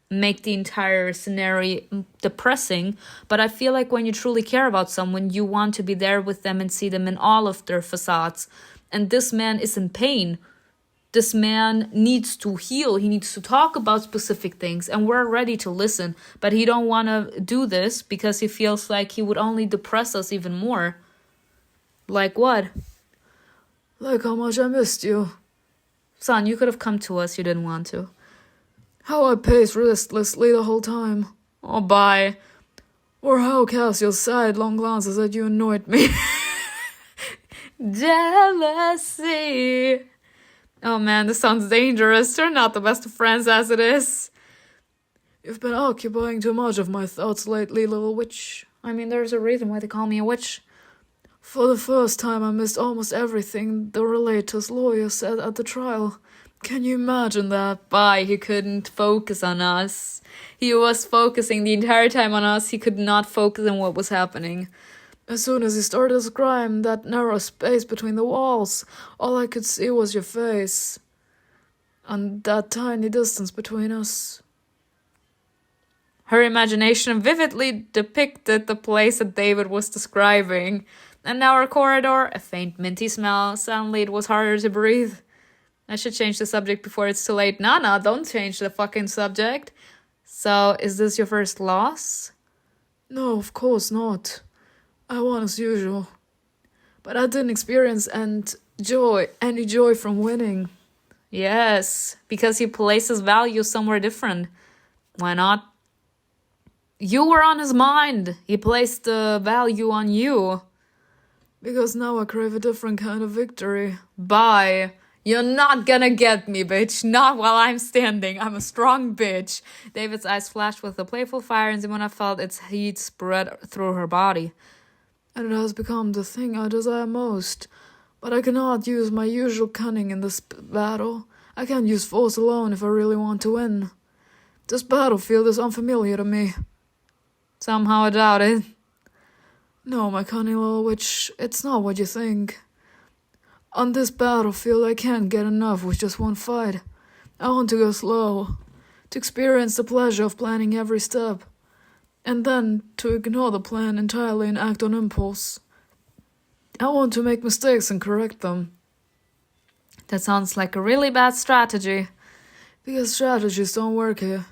make the entire scenario depressing. But I feel like when you truly care about someone, you want to be there with them and see them in all of their facades. And this man is in pain. This man needs to heal. He needs to talk about specific things, and we're ready to listen. But he don't want to do this because he feels like he would only depress us even more. Like what? Like how much I missed you. Son, you could have come to us. You didn't want to. How I paced restlessly the whole time. Oh, bye. Or how Cassiel's sidelong glances at you annoyed me. Jealousy. Oh man, this sounds dangerous. You're not the best of friends as it is. You've been occupying too much of my thoughts lately, little witch. I mean, there's a reason why they call me a witch. For the first time, I missed almost everything the relator's lawyer said at the trial. Can you imagine that? Bye, he couldn't focus on us. He was focusing the entire time on us. He could not focus on what was happening. As soon as he started describing that narrow space between the walls, all I could see was your face. And that tiny distance between us. Her imagination vividly depicted the place that David was describing. And our corridor, a faint minty smell. Suddenly it was harder to breathe. I should change the subject before it's too late. Nah, don't change the fucking subject. So, is this your first loss? No, of course not. I won as usual. But I didn't experience any joy from winning. Yes, because he places value somewhere different. Why not? You were on his mind. He placed the value on you. Because now I crave a different kind of victory. Bye. You're not gonna get me, bitch. Not while I'm standing. I'm a strong bitch. David's eyes flashed with a playful fire, and Simona felt its heat spread through her body. And it has become the thing I desire most. But I cannot use my usual cunning in this battle. I can't use force alone if I really want to win. This battlefield is unfamiliar to me. Somehow I doubt it. No, my cunning little witch, it's not what you think. On this battlefield, I can't get enough with just one fight. I want to go slow, to experience the pleasure of planning every step, and then to ignore the plan entirely and act on impulse. I want to make mistakes and correct them. That sounds like a really bad strategy. Because strategies don't work here.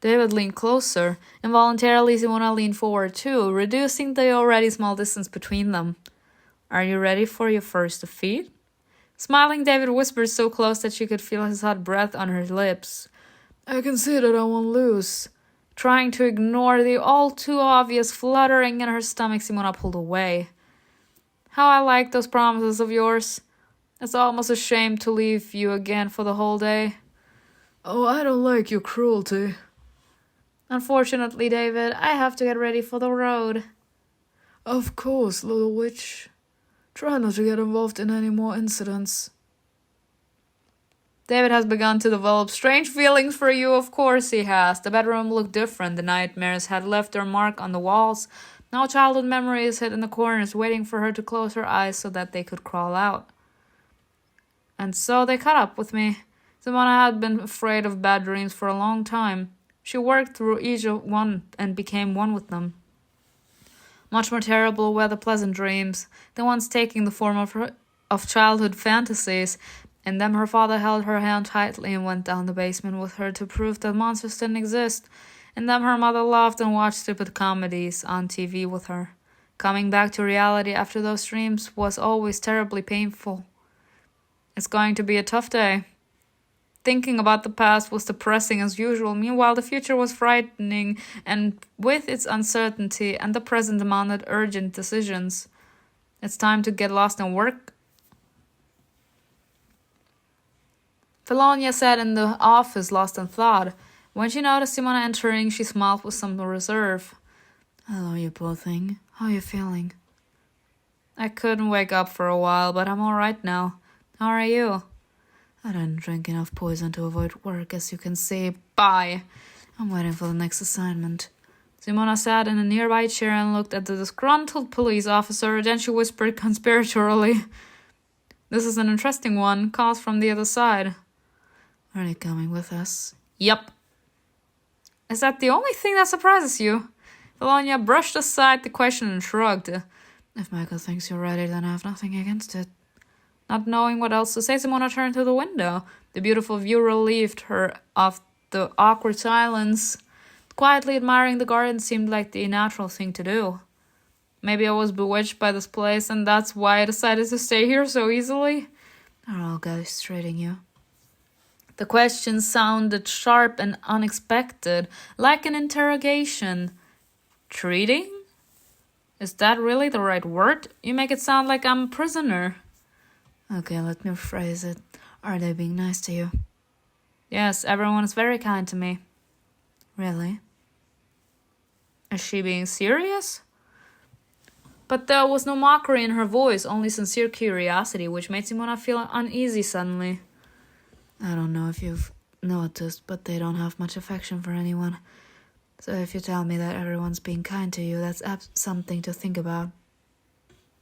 David leaned closer. Involuntarily, Simona leaned forward too, reducing the already small distance between them. Are you ready for your first defeat? Smiling, David whispered so close that she could feel his hot breath on her lips. I can see that I won't lose. Trying to ignore the all-too-obvious fluttering in her stomach, Simona pulled away. How I like those promises of yours. It's almost a shame to leave you again for the whole day. Oh, I don't like your cruelty. Unfortunately, David, I have to get ready for the road. Of course, little witch. Try not to get involved in any more incidents. David has begun to develop strange feelings for you, of course he has. The bedroom looked different. The nightmares had left their mark on the walls. Now childhood memories hid in the corners, waiting for her to close her eyes so that they could crawl out. And so they caught up with me. Simona had been afraid of bad dreams for a long time. She worked through each one and became one with them. Much more terrible were the pleasant dreams, the ones taking the form of childhood fantasies. In them her father held her hand tightly and went down the basement with her to prove that monsters didn't exist. In them her mother laughed and watched stupid comedies on TV with her. Coming back to reality after those dreams was always terribly painful. It's going to be a tough day. Thinking about the past was depressing as usual. Meanwhile, the future was frightening, and with its uncertainty and the present demanded urgent decisions. It's time to get lost and work. Felonia sat in the office, lost in thought. When she noticed Simona entering, she smiled with some reserve. Hello, you poor thing. How are you feeling? I couldn't wake up for a while, but I'm all right now. How are you? I didn't drink enough poison to avoid work, as you can see. Bye. I'm waiting for the next assignment. Simona sat in a nearby chair and looked at the disgruntled police officer. Then she whispered conspiratorially, "This is an interesting one. Calls from the other side." Are you coming with us? Yup. Is that the only thing that surprises you? Felonia brushed aside the question and shrugged. If Michael thinks you're ready, then I have nothing against it. Not knowing what else to say, Simona turned to the window. The beautiful view relieved her of the awkward silence. Quietly admiring the garden seemed like the natural thing to do. Maybe I was bewitched by this place, and that's why I decided to stay here so easily. Are all guys treating you? The question sounded sharp and unexpected, like an interrogation. Treating? Is that really the right word? You make it sound like I'm a prisoner. Okay, let me rephrase it. Are they being nice to you? Yes, everyone is very kind to me. Really? Is she being serious? But there was no mockery in her voice, only sincere curiosity, which made Simona feel uneasy suddenly. I don't know if you've noticed, but they don't have much affection for anyone. So if you tell me that everyone's being kind to you, that's something to think about.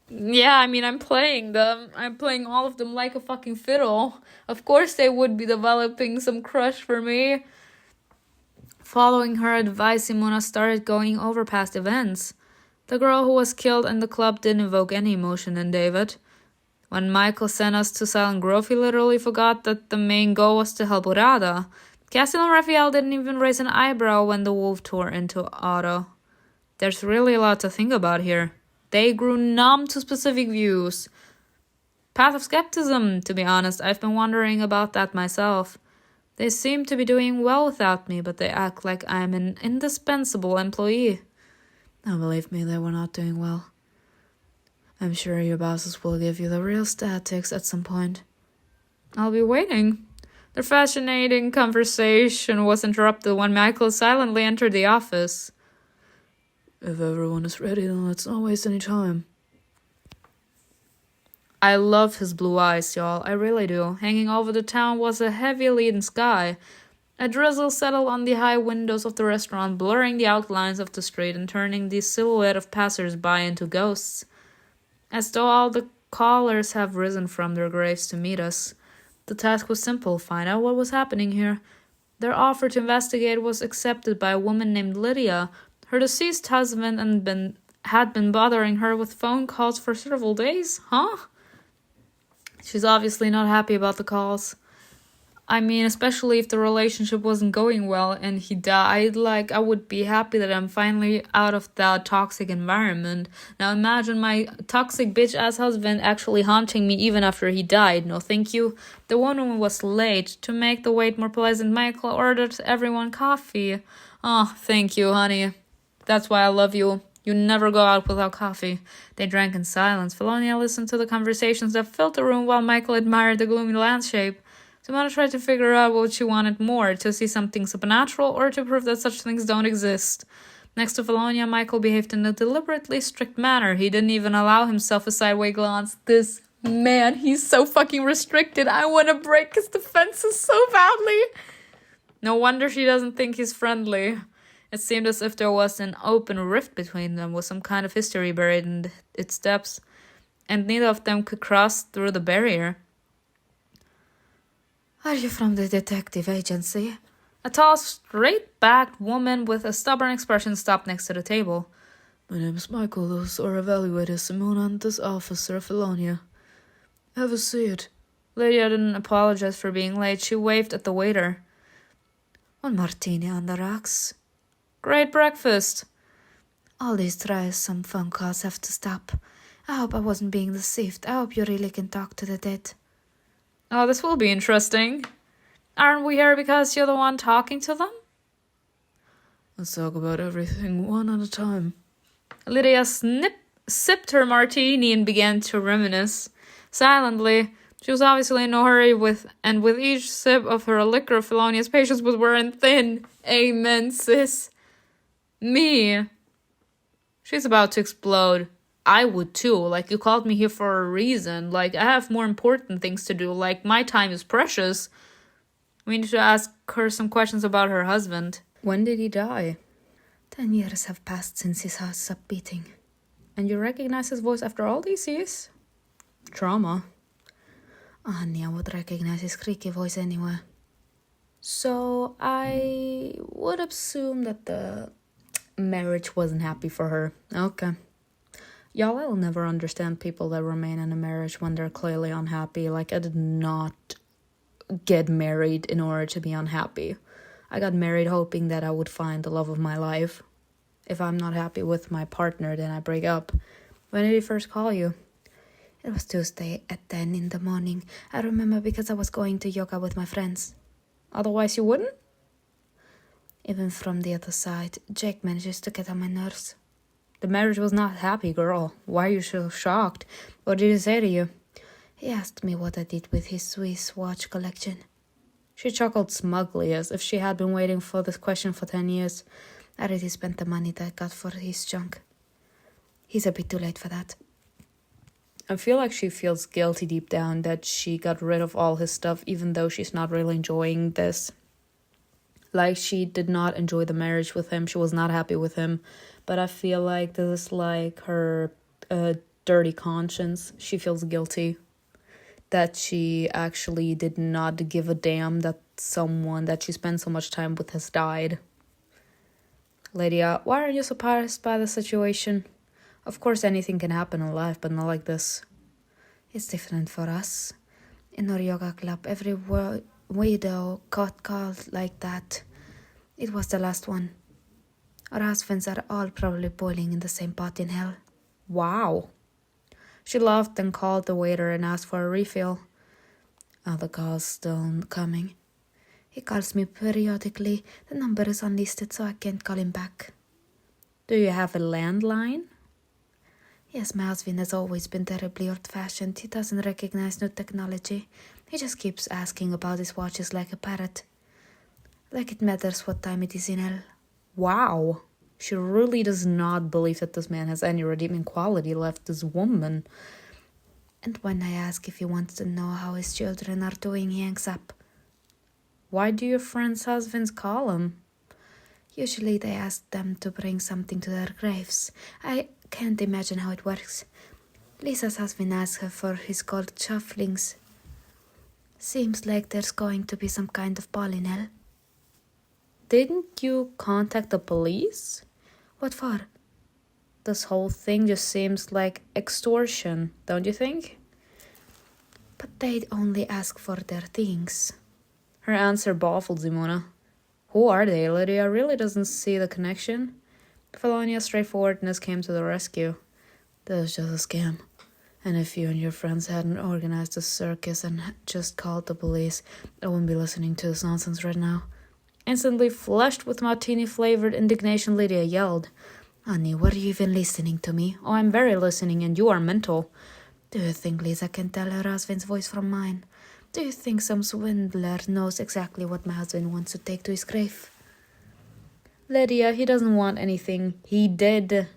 Yeah, I mean, I'm playing them. I'm playing all of them like a fucking fiddle. Of course they would be developing some crush for me. Following her advice, Simona started going over past events. The girl who was killed in the club didn't evoke any emotion in David. When Michael sent us to Silent Grove, he literally forgot that the main goal was to help Urada. Cassiel and Raphael didn't even raise an eyebrow when the wolf tore into Otto. There's really a lot to think about here. They grew numb to specific views. Path of skepticism, to be honest. I've been wondering about that myself. They seem to be doing well without me, but they act like I'm an indispensable employee. Now believe me, they were not doing well. I'm sure your bosses will give you the real statistics at some point. I'll be waiting. Their fascinating conversation was interrupted when Michael silently entered the office. If everyone is ready, then let's not waste any time. I love his blue eyes, y'all. I really do. Hanging over the town was a heavy leaden sky. A drizzle settled on the high windows of the restaurant, blurring the outlines of the street and turning the silhouette of passers-by into ghosts. As though all the callers have risen from their graves to meet us. The task was simple, find out what was happening here. Their offer to investigate was accepted by a woman named Lydia. Her deceased husband had been bothering her with phone calls for several days, huh? She's obviously not happy about the calls. I mean, especially if the relationship wasn't going well and he died, like, I would be happy that I'm finally out of that toxic environment. Now imagine my toxic bitch-ass husband actually haunting me even after he died. No, thank you. The woman was late. To make the wait more pleasant, Michael ordered everyone coffee. Oh, thank you, honey. That's why I love you. You never go out without coffee. They drank in silence. Felonia listened to the conversations that filled the room while Michael admired the gloomy landscape. Simona tried to figure out what she wanted more, to see something supernatural or to prove that such things don't exist. Next to Felonia, Michael behaved in a deliberately strict manner. He didn't even allow himself a sideway glance. This man, he's so fucking restricted. I want to break his defenses so badly. No wonder she doesn't think he's friendly. It seemed as if there was an open rift between them, with some kind of history buried in its depths, and neither of them could cross through the barrier. Are you from the detective agency? A tall, straight-backed woman with a stubborn expression stopped next to the table. My name is Michael. Those are evaluator Simona and this officer Felonia. Have a seat. Lydia didn't apologize for being late. She waved at the waiter. One martini on the rocks. Great breakfast. All these tries, some phone calls have to stop. I hope I wasn't being deceived. I hope you really can talk to the dead. Oh, this will be interesting. Aren't we here because you're the one talking to them? Let's talk about everything one at a time. Lydia sipped her martini and began to reminisce. Silently, she was obviously in no hurry with each sip of her liquor, Felonia's patience was wearing thin. Amen, sis. Me. She's about to explode. I would too. Like, you called me here for a reason. Like, I have more important things to do. Like, my time is precious. We need to ask her some questions about her husband. When did he die? 10 years have passed since his heart stopped beating. And you recognize his voice after all these years? Trauma. Honey, I would recognize his creaky voice anywhere. So, I would assume that the marriage wasn't happy for her. Okay. Y'all, I'll never understand people that remain in a marriage when they're clearly unhappy. Like, I did not get married in order to be unhappy. I got married hoping that I would find the love of my life. If I'm not happy with my partner, then I break up. When did he first call you? It was Tuesday at 10 in the morning. I remember because I was going to yoga with my friends. Otherwise you wouldn't? Even from the other side, Jake manages to get on my nerves. The marriage was not happy, girl. Why are you so shocked? What did he say to you? He asked me what I did with his Swiss watch collection. She chuckled smugly, as if she had been waiting for this question for 10 years. I already spent the money that I got for his junk. He's a bit too late for that. I feel like she feels guilty deep down that she got rid of all his stuff, even though she's not really enjoying this. Like, she did not enjoy the marriage with him. She was not happy with him. But I feel like this is like her dirty conscience. She feels guilty that she actually did not give a damn that someone that she spent so much time with has died. Lydia, why are you surprised by the situation? Of course anything can happen in life, but not like this. It's different for us. In our yoga club, every widow got called like that. It was the last one. Our husbands are all probably boiling in the same pot in hell. Wow. She laughed and called the waiter and asked for a refill. Are the calls still coming? He calls me periodically. The number is unlisted, so I can't call him back. Do you have a landline? Yes, my husband has always been terribly old-fashioned. He doesn't recognize new technology. He just keeps asking about his watches like a parrot. Like it matters what time it is in hell. Wow. She really does not believe that this man has any redeeming quality left, this woman. And when I ask if he wants to know how his children are doing, he hangs up. Why do your friends' husbands call him? Usually they ask them to bring something to their graves. I can't imagine how it works. Lisa's husband asked her for his gold cufflinks. Seems like there's going to be some kind of ball in hell. Didn't you contact the police? What for? This whole thing just seems like extortion, don't you think? But they'd only ask for their things. Her answer baffled Simona. Who are they? Lydia really doesn't see the connection. Felonia's straightforwardness came to the rescue. That was just a scam. And if you and your friends hadn't organized a circus and just called the police, I wouldn't be listening to this nonsense right now. Instantly flushed with martini-flavored indignation, Lydia yelled, Honey, what are you even listening to me? Oh, I'm very listening, and you are mental. Do you think Lisa can tell her husband's voice from mine? Do you think some swindler knows exactly what my husband wants to take to his grave? Lydia, he doesn't want anything. He did.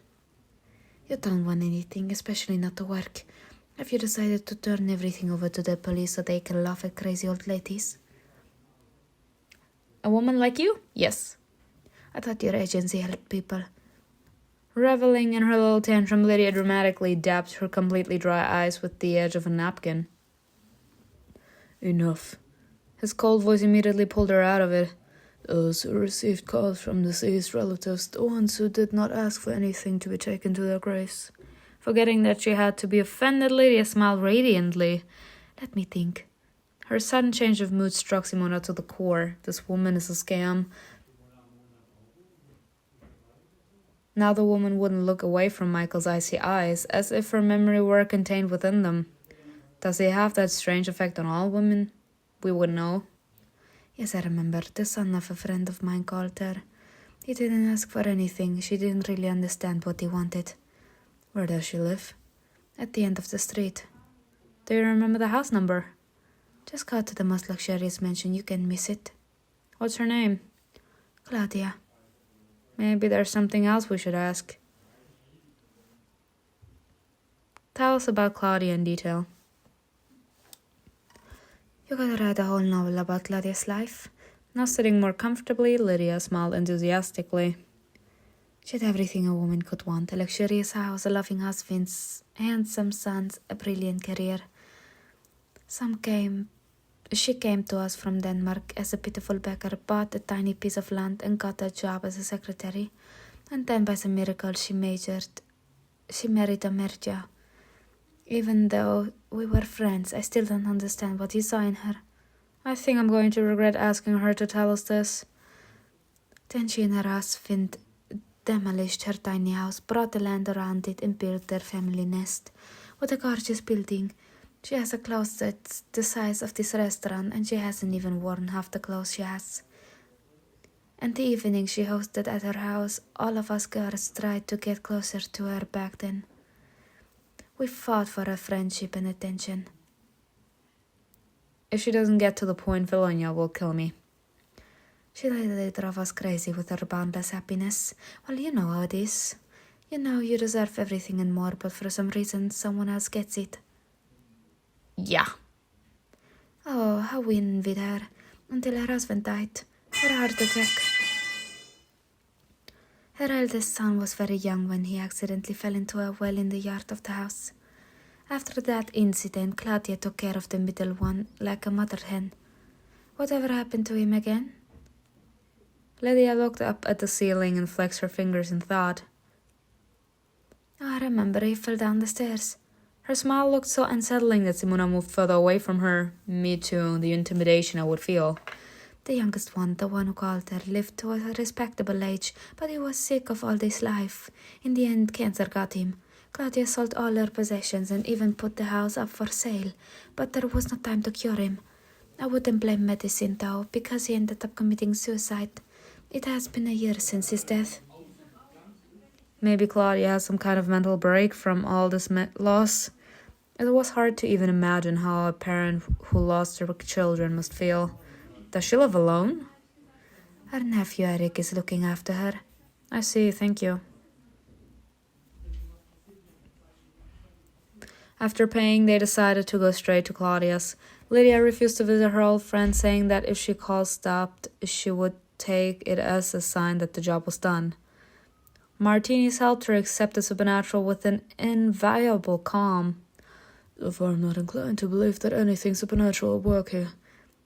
You don't want anything, especially not to work. Have you decided to turn everything over to the police so they can laugh at crazy old ladies? A woman like you? Yes. I thought your agency helped people. Reveling in her little tantrum, Lydia dramatically dabbed her completely dry eyes with the edge of a napkin. Enough. His cold voice immediately pulled her out of it. Those who received calls from deceased relatives, the ones who did not ask for anything to be taken to their graves. Forgetting that she had to be offended, Lydia smiled radiantly. Let me think. Her sudden change of mood struck Simona to the core. This woman is a scam. Now the woman wouldn't look away from Michael's icy eyes, as if her memory were contained within them. Does he have that strange effect on all women? We would know. Yes, I remember. The son of a friend of mine called her. He didn't ask for anything. She didn't really understand what he wanted. Where does she live? At the end of the street. Do you remember the house number? Just go to the most luxurious mansion. You can miss it. What's her name? Claudia. Maybe there's something else we should ask. Tell us about Claudia in detail. You gotta write a whole novel about Claudia's life. Now sitting more comfortably, Lydia smiled enthusiastically. She had everything a woman could want. A luxurious house, a loving husband, handsome sons, a brilliant career. She came to us from Denmark as a pitiful beggar, bought a tiny piece of land and got a job as a secretary. And then by some miracle she married a Merja. Even though we were friends, I still don't understand what you saw in her. I think I'm going to regret asking her to tell us this. Then she and her husband demolished her tiny house, brought the land around it, and built their family nest. What a gorgeous building. She has a closet the size of this restaurant, and she hasn't even worn half the clothes she has. And the evening she hosted at her house, all of us girls tried to get closer to her back then. We fought for her friendship and attention. If she doesn't get to the point, Felonia will kill me. She literally drove us crazy with her boundless happiness. Well, you know how it is. You know you deserve everything and more, but for some reason someone else gets it. Yeah. Oh, how we envied her, until her husband died. Her heart attack. Her eldest son was very young when he accidentally fell into a well in the yard of the house. After that incident, Claudia took care of the middle one like a mother hen. Whatever happened to him again? Lydia looked up at the ceiling and flexed her fingers in thought. Oh, I remember he fell down the stairs. Her smile looked so unsettling that Simona moved further away from her. Me too, the intimidation I would feel. The youngest one, the one who called her, lived to a respectable age, but he was sick of all this life. In the end, cancer got him. Claudia sold all her possessions and even put the house up for sale, but there was no time to cure him. I wouldn't blame medicine, though, because he ended up committing suicide. It has been a year since his death. Maybe Claudia has some kind of mental break from all this loss. It was hard to even imagine how a parent who lost her children must feel. Does she live alone? Her nephew Eric is looking after her. I see, thank you. After paying, they decided to go straight to Claudia's. Lydia refused to visit her old friend, saying that if she call stopped, she would take it as a sign that the job was done. Martinis helped her accept the supernatural with an inviolable calm. So far, I'm not inclined to believe that anything supernatural will work here.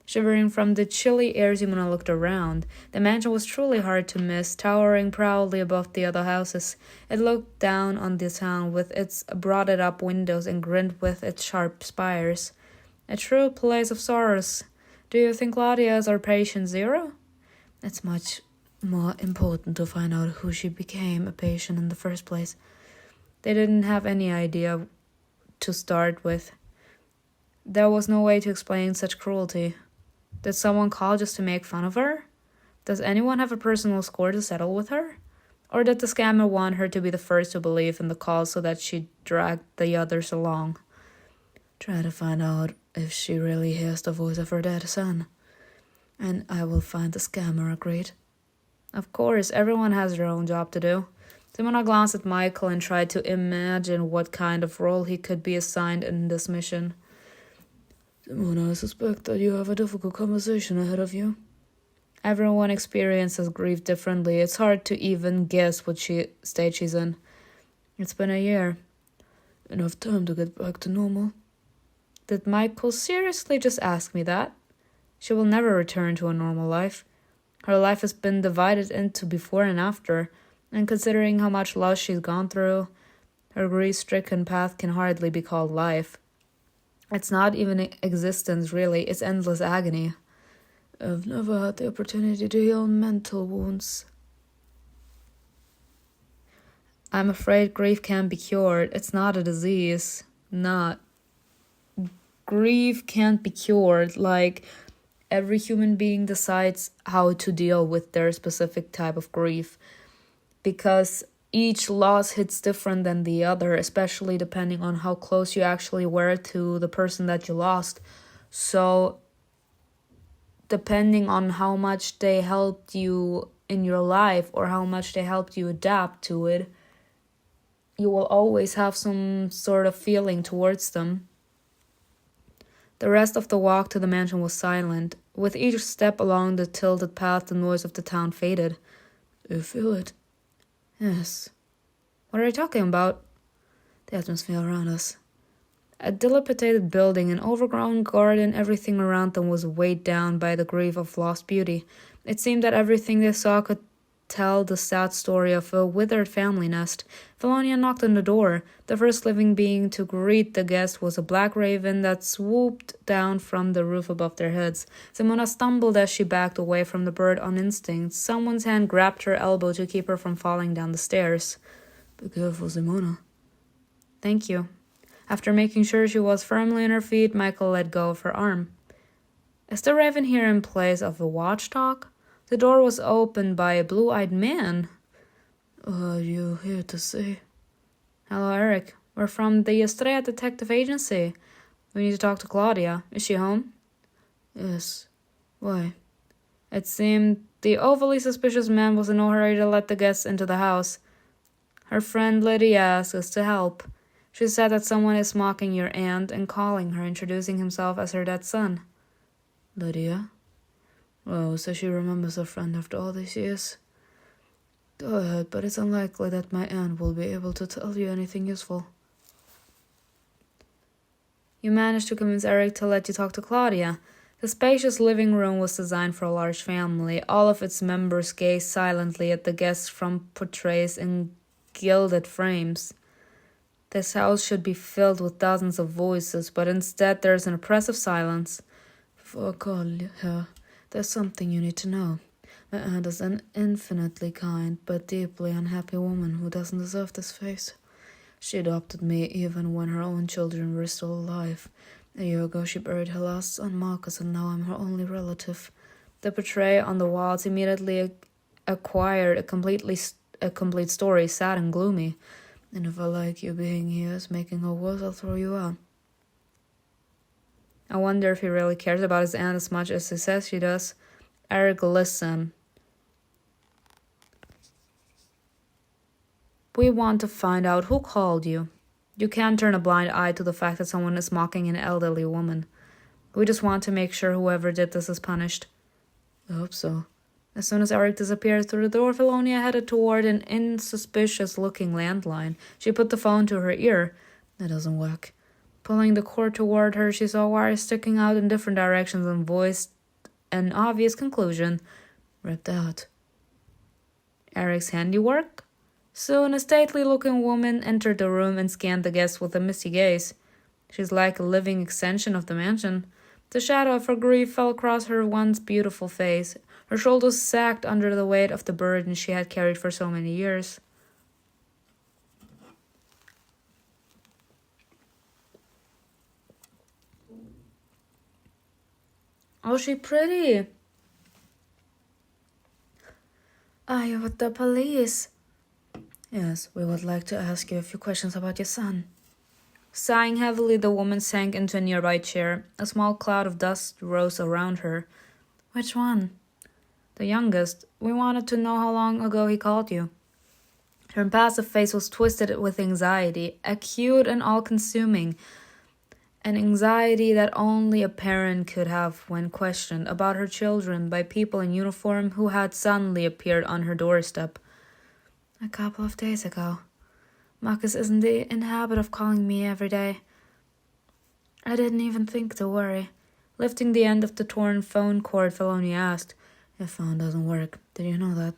Shivering from the chilly air, Simona looked around. The mansion was truly hard to miss, towering proudly above the other houses. It looked down on the town with its boarded-up windows and grinned with its sharp spires. A true place of sorrows. Do you think Claudia is our patient zero? It's much more important to find out who she became a patient in the first place. They didn't have any idea to start with. There was no way to explain such cruelty. Did someone call just to make fun of her? Does anyone have a personal score to settle with her? Or did the scammer want her to be the first to believe in the call so that she dragged the others along? Try to find out if she really hears the voice of her dead son. And I will find the scammer, agreed? Of course, everyone has their own job to do. Simona glanced at MIKAEL and tried to imagine what kind of role he could be assigned in this mission. Simona, I suspect that you have a difficult conversation ahead of you. Everyone experiences grief differently. It's hard to even guess what stage she's in. It's been a year. Enough time to get back to normal. Did MIKAEL seriously just ask me that? She will never return to a normal life. Her life has been divided into before and after, and considering how much loss she's gone through, her grief-stricken path can hardly be called life. It's not even existence, really. It's endless agony. I've never had the opportunity to heal mental wounds. I'm afraid grief can't be cured. It's not a disease. Grief can't be cured. Like, every human being decides how to deal with their specific type of grief. Because each loss hits different than the other, especially depending on how close you actually were to the person that you lost. So, depending on how much they helped you in your life or how much they helped you adapt to it, you will always have some sort of feeling towards them. The rest of the walk to the mansion was silent. With each step along the tilted path, the noise of the town faded. Do you feel it? Yes. What are you talking about? The atmosphere around us. A dilapidated building, an overgrown garden, everything around them was weighed down by the grief of lost beauty. It seemed that everything they saw could tell the sad story of a withered family nest. Felonia knocked on the door. The first living being to greet the guest was a black raven that swooped down from the roof above their heads. Simona stumbled as she backed away from the bird on instinct. Someone's hand grabbed her elbow to keep her from falling down the stairs. Be careful, Simona. Thank you. After making sure she was firmly on her feet, MIKAEL let go of her arm. Is the raven here in place of a watchdog? The door was opened by a blue-eyed man. Are you here to see? Hello, Eric. We're from the Astrea Detective Agency. We need to talk to Claudia. Is she home? Yes. Why? It seemed the overly suspicious man was in no hurry to let the guests into the house. Her friend Lydia asked us to help. She said that someone is mocking your aunt and calling her, introducing himself as her dead son. Lydia? Oh, so she remembers her friend after all these years? Go ahead, but it's unlikely that my aunt will be able to tell you anything useful. You managed to convince Eric to let you talk to Claudia. The spacious living room was designed for a large family. All of its members gazed silently at the guests from portraits in gilded frames. This house should be filled with dozens of voices, but instead there's an oppressive silence. Before I call her, there's something you need to know. My aunt is an infinitely kind but deeply unhappy woman who doesn't deserve this face. She adopted me even when her own children were still alive. A year ago she buried her last son Marcus, and now I'm her only relative. The portrait on the walls immediately acquired a complete story, sad and gloomy. And if I like you being here is making her worse, I'll throw you out. I wonder if he really cares about his aunt as much as he says she does. Eric, listen. We want to find out who called you. You can't turn a blind eye to the fact that someone is mocking an elderly woman. We just want to make sure whoever did this is punished. I hope so. As soon as Eric disappeared through the door, Felonia headed toward an insuspicious-looking landline. She put the phone to her ear. It doesn't work. Pulling the cord toward her, she saw wires sticking out in different directions and voiced an obvious conclusion. Ripped out. Eric's handiwork? Soon, a stately-looking woman entered the room and scanned the guests with a misty gaze. She's like a living extension of the mansion. The shadow of her grief fell across her once beautiful face. Her shoulders sagged under the weight of the burden she had carried for so many years. Oh, she pretty. Are you with the police? Yes, we would like to ask you a few questions about your son. Sighing heavily, the woman sank into a nearby chair. A small cloud of dust rose around her. Which one? The youngest. We wanted to know how long ago he called you. Her impassive face was twisted with anxiety, acute and all-consuming. An anxiety that only a parent could have when questioned about her children by people in uniform who had suddenly appeared on her doorstep. A couple of days ago. Marcus isn't in the habit of calling me every day. I didn't even think to worry. Lifting the end of the torn phone cord, Felony asked, Your phone doesn't work. Did you know that?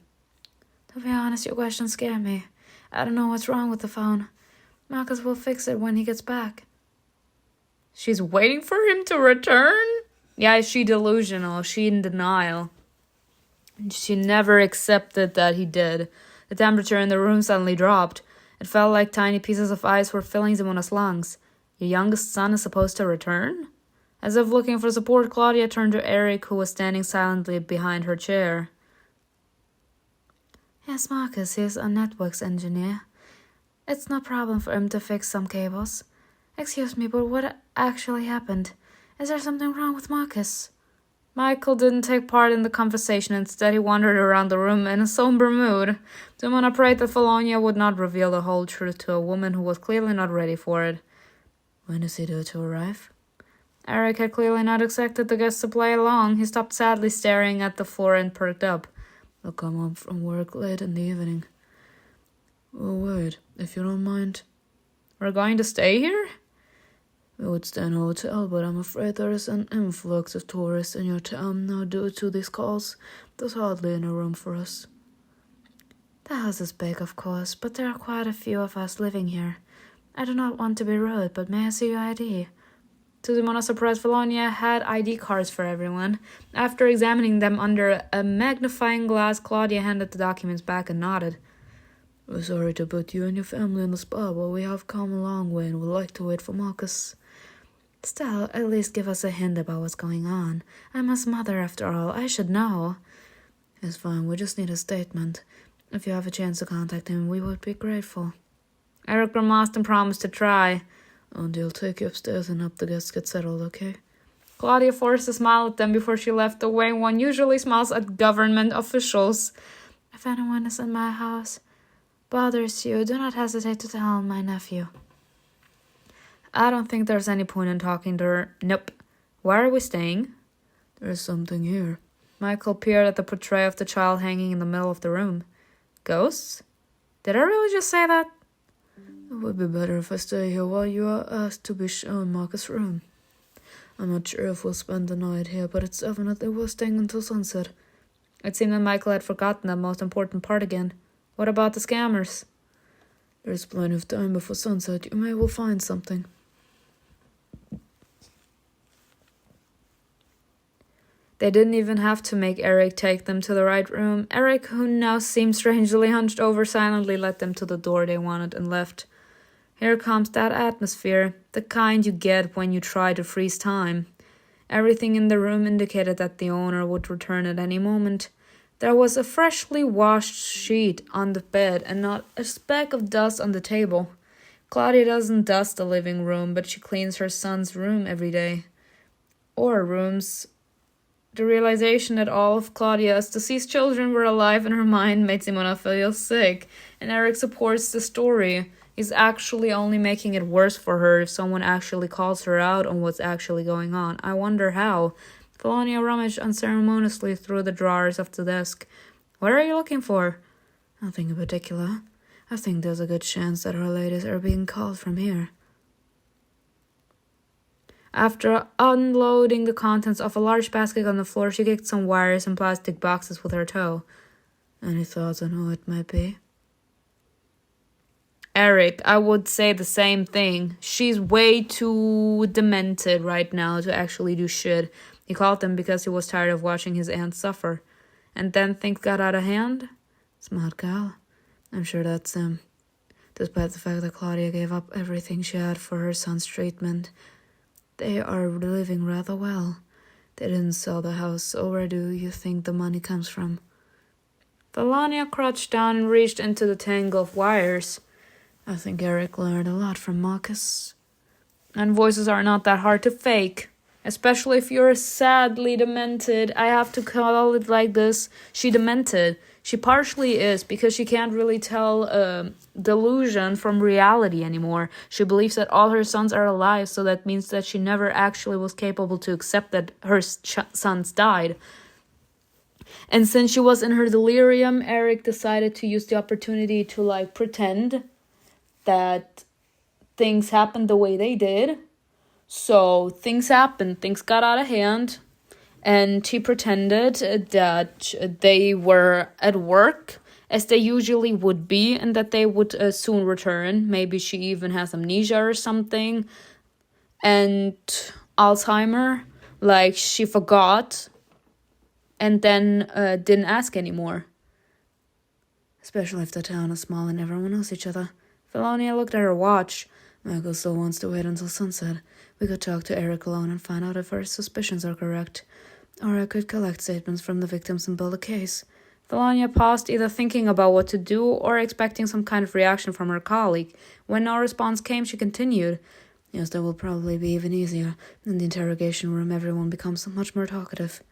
To be honest, your questions scare me. I don't know what's wrong with the phone. Marcus will fix it when he gets back. She's waiting for him to return? Yeah, is she delusional? Is she in denial? She never accepted that he did. The temperature in the room suddenly dropped. It felt like tiny pieces of ice were filling Simona's lungs. Your youngest son is supposed to return? As if looking for support, Claudia turned to Eric, who was standing silently behind her chair. Yes, Marcus, he's a networks engineer. It's no problem for him to fix some cables. Excuse me, but what actually happened? Is there something wrong with Marcus? MIKAEL didn't take part in the conversation. Instead, he wandered around the room in a somber mood. Simona prayed that Felonia would not reveal the whole truth to a woman who was clearly not ready for it. When is he due to arrive? Eric had clearly not expected the guest to play along. He stopped sadly staring at the floor and perked up. I'll come home from work late in the evening. Oh, wait, if you don't mind. We're going to stay here? We would stay in a hotel, but I'm afraid there is an influx of tourists in your town now due to these calls. There's hardly any room for us. The house is big, of course, but there are quite a few of us living here. I do not want to be rude, but may I see your ID? To Simona's surprise, Felonia had ID cards for everyone. After examining them under a magnifying glass, Claudia handed the documents back and nodded. We're sorry to put you and your family in the spot, but we have come a long way and would like to wait for Marcus. Still, at least give us a hint about what's going on. I'm his mother, after all. I should know. It's fine. We just need a statement. If you have a chance to contact him, we would be grateful. Eric grimaced and promised to try. And he'll take you upstairs and help the guests get settled, okay? Claudia forced a smile at them before she left the way one usually smiles at government officials. If anyone is in my house bothers you, do not hesitate to tell my nephew. I don't think there's any point in talking to her. Nope. Where are we staying? There's something here. MIKAEL peered at the portrait of the child hanging in the middle of the room. Ghosts? Did I really just say that? It would be better if I stay here while you are asked to be shown Marcus' room. I'm not sure if we'll spend the night here, but it's definitely worth staying until sunset. It seemed that MIKAEL had forgotten the most important part again. What about the scammers? There's plenty of time before sunset. You may well find something. They didn't even have to make Eric take them to the right room. Eric, who now seemed strangely hunched over, silently led them to the door they wanted and left. Here comes that atmosphere, the kind you get when you try to freeze time. Everything in the room indicated that the owner would return at any moment. There was a freshly washed sheet on the bed and not a speck of dust on the table. Claudia doesn't dust the living room, but she cleans her son's room every day. Or rooms. The realization that all of Claudia's deceased children were alive in her mind made Simona feel sick, and Eric supports the story. He's actually only making it worse for her if someone actually calls her out on what's actually going on. I wonder how. Felonia rummaged unceremoniously through the drawers of the desk. What are you looking for? Nothing in particular. I think there's a good chance that our ladies are being called from here. After unloading the contents of a large basket on the floor, she kicked some wires and plastic boxes with her toe. Any thoughts on who it might be? Eric, I would say the same thing. She's way too demented right now to actually do shit. He called them because he was tired of watching his aunt suffer. And then things got out of hand? Smart gal. I'm sure that's him. Despite the fact that Claudia gave up everything she had for her son's treatment, they are living rather well. They didn't sell the house, so where do you think the money comes from? Felania crouched down and reached into the tangle of wires. I think Eric learned a lot from Marcus. And voices are not that hard to fake. Especially if you're sadly demented. I have to call it like this. She demented. She partially is because she can't really tell delusion from reality anymore. She believes that all her sons are alive, so that means that she never actually was capable to accept that her sons died. And since she was in her delirium, Eric decided to use the opportunity to pretend that things happened the way they did. So things happened, things got out of hand, and he pretended that they were at work, as they usually would be, and that they would soon return. Maybe she even has amnesia or something, and Alzheimer, she forgot, and then didn't ask anymore. Especially if the town is small and everyone knows each other. Felonia looked at her watch. Michael still wants to wait until sunset. We could talk to Eric alone and find out if our suspicions are correct. Or I could collect statements from the victims and build a case. Felonia paused, either thinking about what to do or expecting some kind of reaction from her colleague. When no response came, she continued. Yes, that will probably be even easier. In the interrogation room, everyone becomes much more talkative.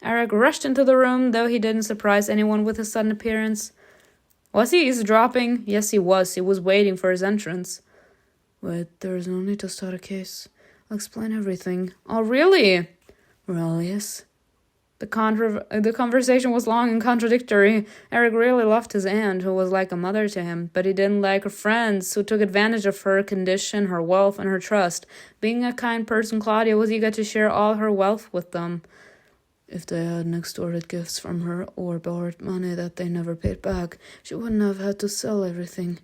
Eric rushed into the room, though he didn't surprise anyone with his sudden appearance. Was he eavesdropping? Yes, he was. He was waiting for his entrance. Wait, there is no need to start a case. I'll explain everything. Oh, really? Well, yes. The conversation was long and contradictory. Eric really loved his aunt, who was like a mother to him, but he didn't like her friends, who took advantage of her condition, her wealth, and her trust. Being a kind person, Claudia was eager to share all her wealth with them. If they hadn't extorted gifts from her or borrowed money that they never paid back, she wouldn't have had to sell everything.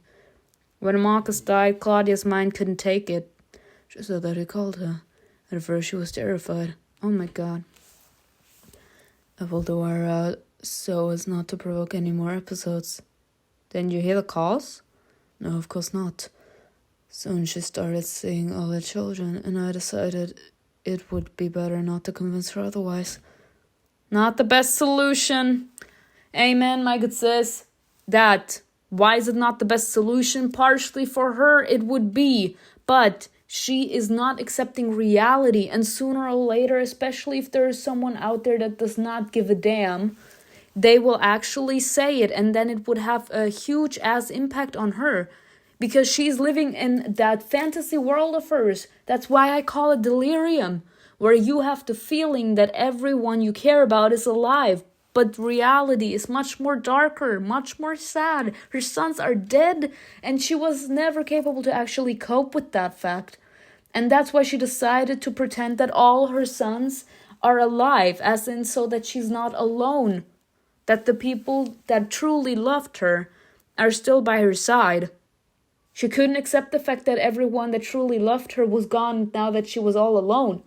When Marcus died, Claudia's mind couldn't take it. She said that he called her. At first she was terrified. Oh my god. I pulled the wire out so as not to provoke any more episodes. Didn't you hear the calls? No, of course not. Soon she started seeing all the children, and I decided it would be better not to convince her otherwise. Not the best solution. Amen, my good sis. Why is it not the best solution? Partially for her, it would be. But she is not accepting reality. And sooner or later, especially if there is someone out there that does not give a damn, they will actually say it. And then it would have a huge ass impact on her. Because she's living in that fantasy world of hers. That's why I call it delirium. Where you have the feeling that everyone you care about is alive. But reality is much more darker, much more sad. Her sons are dead, and she was never capable to actually cope with that fact. And that's why she decided to pretend that all her sons are alive, as in so that she's not alone. That the people that truly loved her are still by her side. She couldn't accept the fact that everyone that truly loved her was gone now that she was all alone.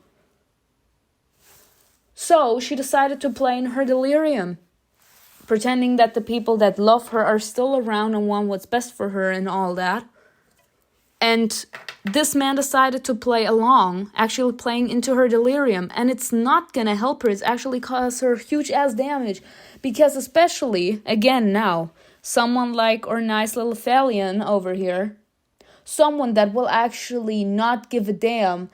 So she decided to play in her delirium, pretending that the people that love her are still around and want what's best for her and all that. And this man decided to play along, actually playing into her delirium. And it's not going to help her. It's actually cause her huge ass damage. Because especially, again now, someone like our nice little Raphael over here, someone that will actually not give a damn,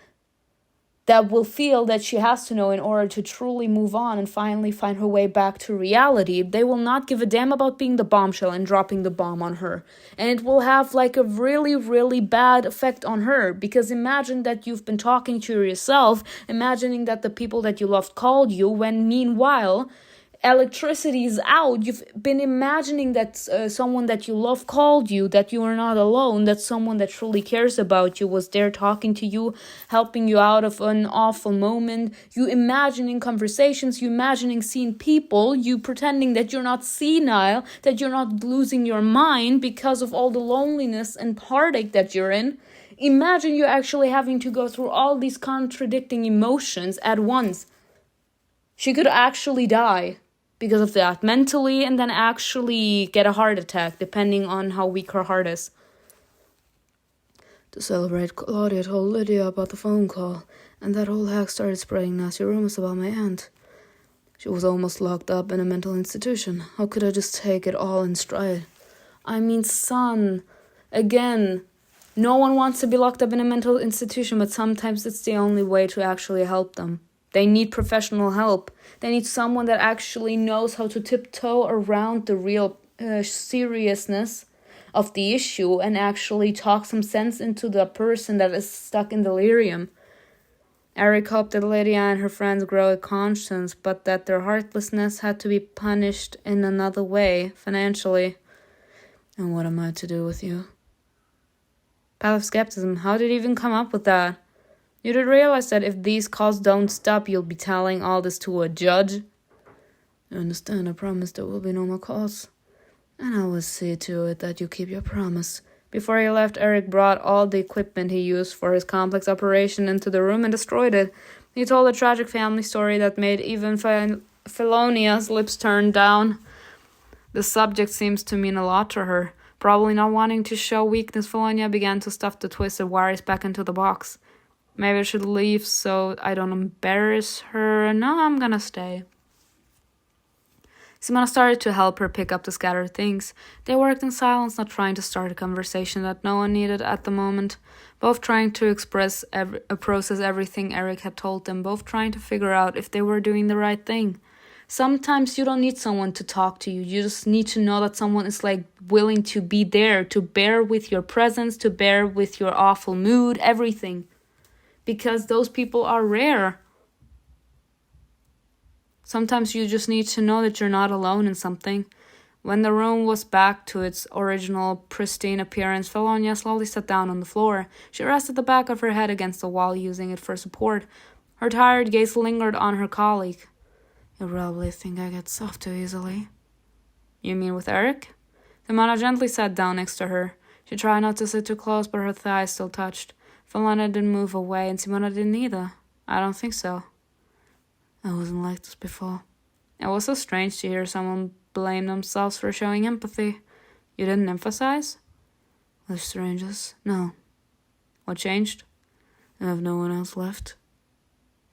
that will feel that she has to know in order to truly move on and finally find her way back to reality. They will not give a damn about being the bombshell and dropping the bomb on her. And it will have a really, really bad effect on her. Because imagine that you've been talking to yourself, imagining that the people that you loved called you, when meanwhile, electricity is out. You've been imagining that someone that you love called you, that you are not alone, that someone that truly cares about you was there talking to you, helping you out of an awful moment. You imagining conversations, you imagining seeing people, you pretending that you're not senile, that you're not losing your mind because of all the loneliness and heartache that you're in. Imagine you actually having to go through all these contradicting emotions at once. She could actually die because of that mentally, and then actually get a heart attack, depending on how weak her heart is. To celebrate, Claudia told Lydia about the phone call, and that whole hack started spreading nasty rumors about my aunt. She was almost locked up in a mental institution. How could I just take it all in stride? I mean, son, again, no one wants to be locked up in a mental institution, but sometimes it's the only way to actually help them. They need professional help. They need someone that actually knows how to tiptoe around the real seriousness of the issue and actually talk some sense into the person that is stuck in delirium. Eric hoped that Lydia and her friends grow a conscience, but that their heartlessness had to be punished in another way, financially. And what am I to do with you? Path of skepticism. How did you even come up with that? You did realize that if these calls don't stop, you'll be telling all this to a judge? I understand. I promise there will be no more calls. And I will see to it that you keep your promise. Before he left, Eric brought all the equipment he used for his complex operation into the room and destroyed it. He told a tragic family story that made even Felonia's lips turn down. The subject seems to mean a lot to her. Probably not wanting to show weakness, Felonia began to stuff the twisted wires back into the box. Maybe I should leave so I don't embarrass her. No, I'm gonna stay. Simona started to help her pick up the scattered things. They worked in silence, not trying to start a conversation that no one needed at the moment. Both trying to process everything Eric had told them. Both trying to figure out if they were doing the right thing. Sometimes you don't need someone to talk to you. You just need to know that someone is willing to be there, to bear with your presence, to bear with your awful mood, everything. Because those people are rare. Sometimes you just need to know that you're not alone in something. When the room was back to its original pristine appearance, Felonia slowly sat down on the floor. She rested the back of her head against the wall, using it for support. Her tired gaze lingered on her colleague. You probably think I get soft too easily. You mean with Eric? Simona gently sat down next to her. She tried not to sit too close, but her thighs still touched. Felonia didn't move away, and Simona didn't either. I don't think so. I wasn't like this before. It was so strange to hear someone blame themselves for showing empathy. You didn't emphasize? With strangers? No. What changed? I have no one else left.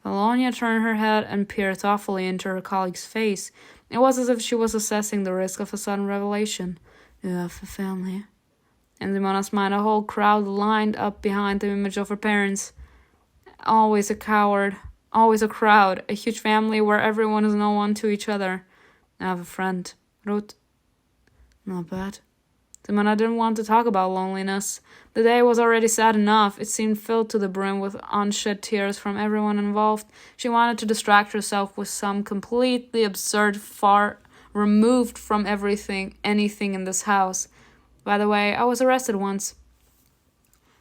Felonia turned her head and peered thoughtfully into her colleague's face. It was as if she was assessing the risk of a sudden revelation. You have a family. And Simona's mind, a whole crowd lined up behind the image of her parents. Always a coward. Always a crowd. A huge family where everyone is no one to each other. I have a friend. Ruth. Not bad. Simona didn't want to talk about loneliness. The day was already sad enough. It seemed filled to the brim with unshed tears from everyone involved. She wanted to distract herself with some completely absurd, far removed from anything in this house. By the way, I was arrested once.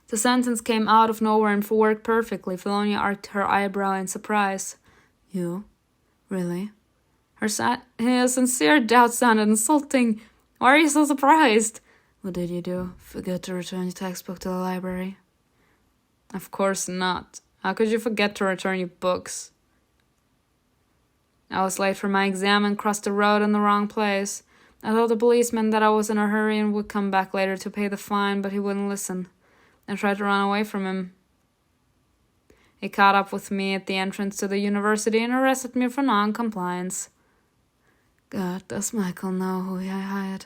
The sentence came out of nowhere and worked perfectly. Felonia arched her eyebrow in surprise. You? Really? Her sincere doubt sounded insulting. Why are you so surprised? What did you do? Forget to return your textbook to the library? Of course not. How could you forget to return your books? I was late for my exam and crossed the road in the wrong place. I told the policeman that I was in a hurry and would come back later to pay the fine, but he wouldn't listen. I tried to run away from him. He caught up with me at the entrance to the university and arrested me for non-compliance. God, does Michael know who I hired?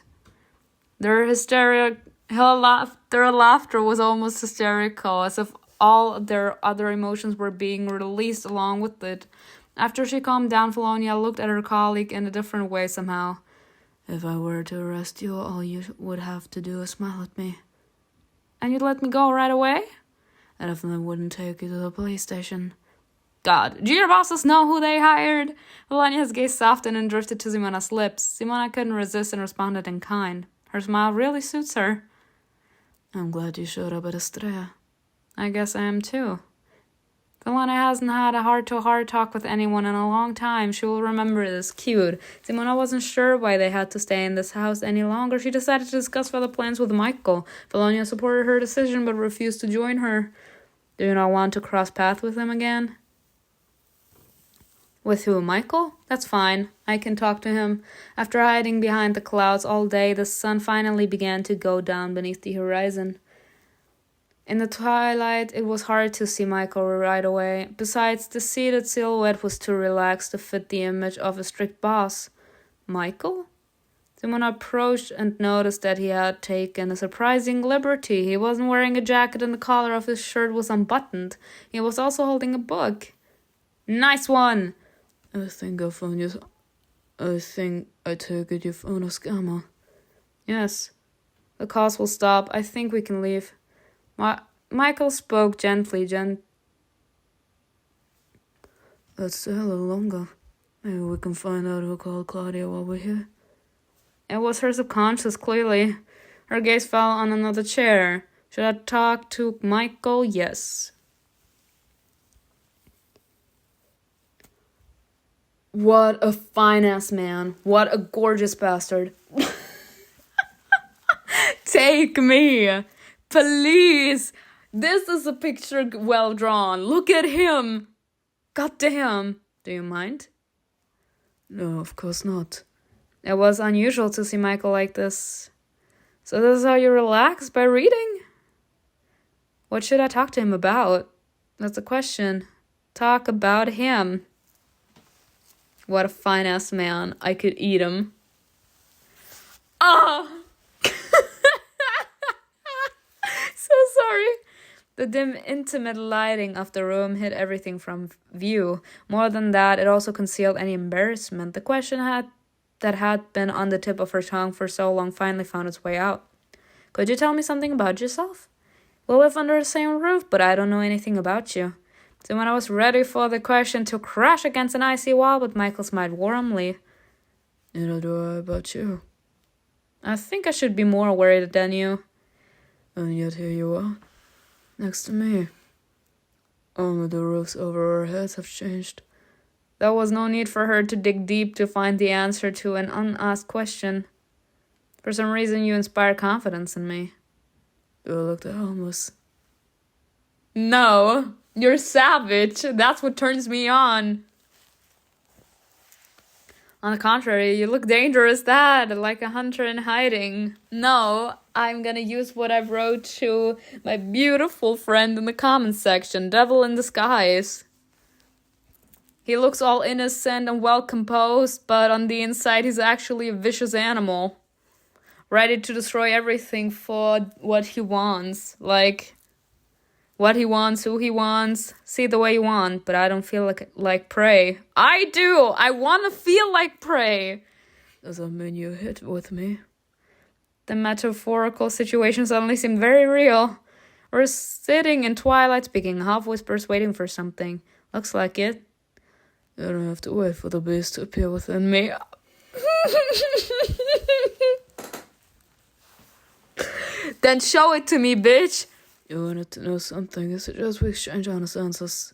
Their laughter was almost hysterical, as if all their other emotions were being released along with it. After she calmed down, Felonia looked at her colleague in a different way somehow. If I were to arrest you, all you would have to do is smile at me. And you'd let me go right away? I definitely wouldn't take you to the police station. God, do your bosses know who they hired? Melania's gaze softened and drifted to Simona's lips. Simona couldn't resist and responded in kind. Her smile really suits her. I'm glad you showed up at Astrea. I guess I am too. Melania hasn't had a heart-to-heart talk with anyone in a long time. She will remember this. Cute. Simona wasn't sure why they had to stay in this house any longer. She decided to discuss further plans with MIKAEL. Melania supported her decision but refused to join her. Do you not want to cross paths with him again? With who, MIKAEL? That's fine. I can talk to him. After hiding behind the clouds all day, the sun finally began to go down beneath the horizon. In the twilight, it was hard to see MIKAEL right away. Besides, the seated silhouette was too relaxed to fit the image of a strict boss. MIKAEL? Simona approached and noticed that he had taken a surprising liberty. He wasn't wearing a jacket and the collar of his shirt was unbuttoned. He was also holding a book. Nice one! I think I take it you found a scammer. Yes. The calls will stop. I think we can leave. MIKAEL spoke gently. Let's stay a little longer. Maybe we can find out who called Claudia while we're here. It was her subconscious, clearly. Her gaze fell on another chair. Should I talk to MIKAEL? Yes. What a fine-ass man. What a gorgeous bastard. Take me. Please. This is a picture well drawn. Look at him. God damn. Do you mind? No, of course not. It was unusual to see MIKAEL like this. So this is how you relax, by reading? What should I talk to him about? That's the question. Talk about him. What a fine-ass man. I could eat him. Ah! So sorry. The dim, intimate lighting of the room hid everything from view. More than that, it also concealed any embarrassment. The question that had been on the tip of her tongue for so long finally found its way out. Could you tell me something about yourself? We live under the same roof, but I don't know anything about you. So when I was ready for the question to crash against an icy wall, but MIKAEL smiled warmly. Neither do I about you. I think I should be more worried than you. And yet here you are, next to me. Only the roofs over our heads have changed. There was no need for her to dig deep to find the answer to an unasked question. For some reason, you inspire confidence in me. Do I look that harmless? No, you're savage. That's what turns me on. On the contrary, you look dangerous, Dad, like a hunter in hiding. No, I'm gonna use what I wrote to my beautiful friend in the comments section, Devil in Disguise. He looks all innocent and well composed, but on the inside he's actually a vicious animal. Ready to destroy everything for what he wants. Like, what he wants, who he wants, see the way you want, but I don't feel like prey. I do! I want to feel like prey! Does that mean you hit with me? The metaphorical situation suddenly seemed very real. We're sitting in twilight, speaking half whispers, waiting for something. Looks like it. You don't have to wait for the beast to appear within me. Then show it to me, bitch! You wanted to know something. I suggest we exchange honest answers.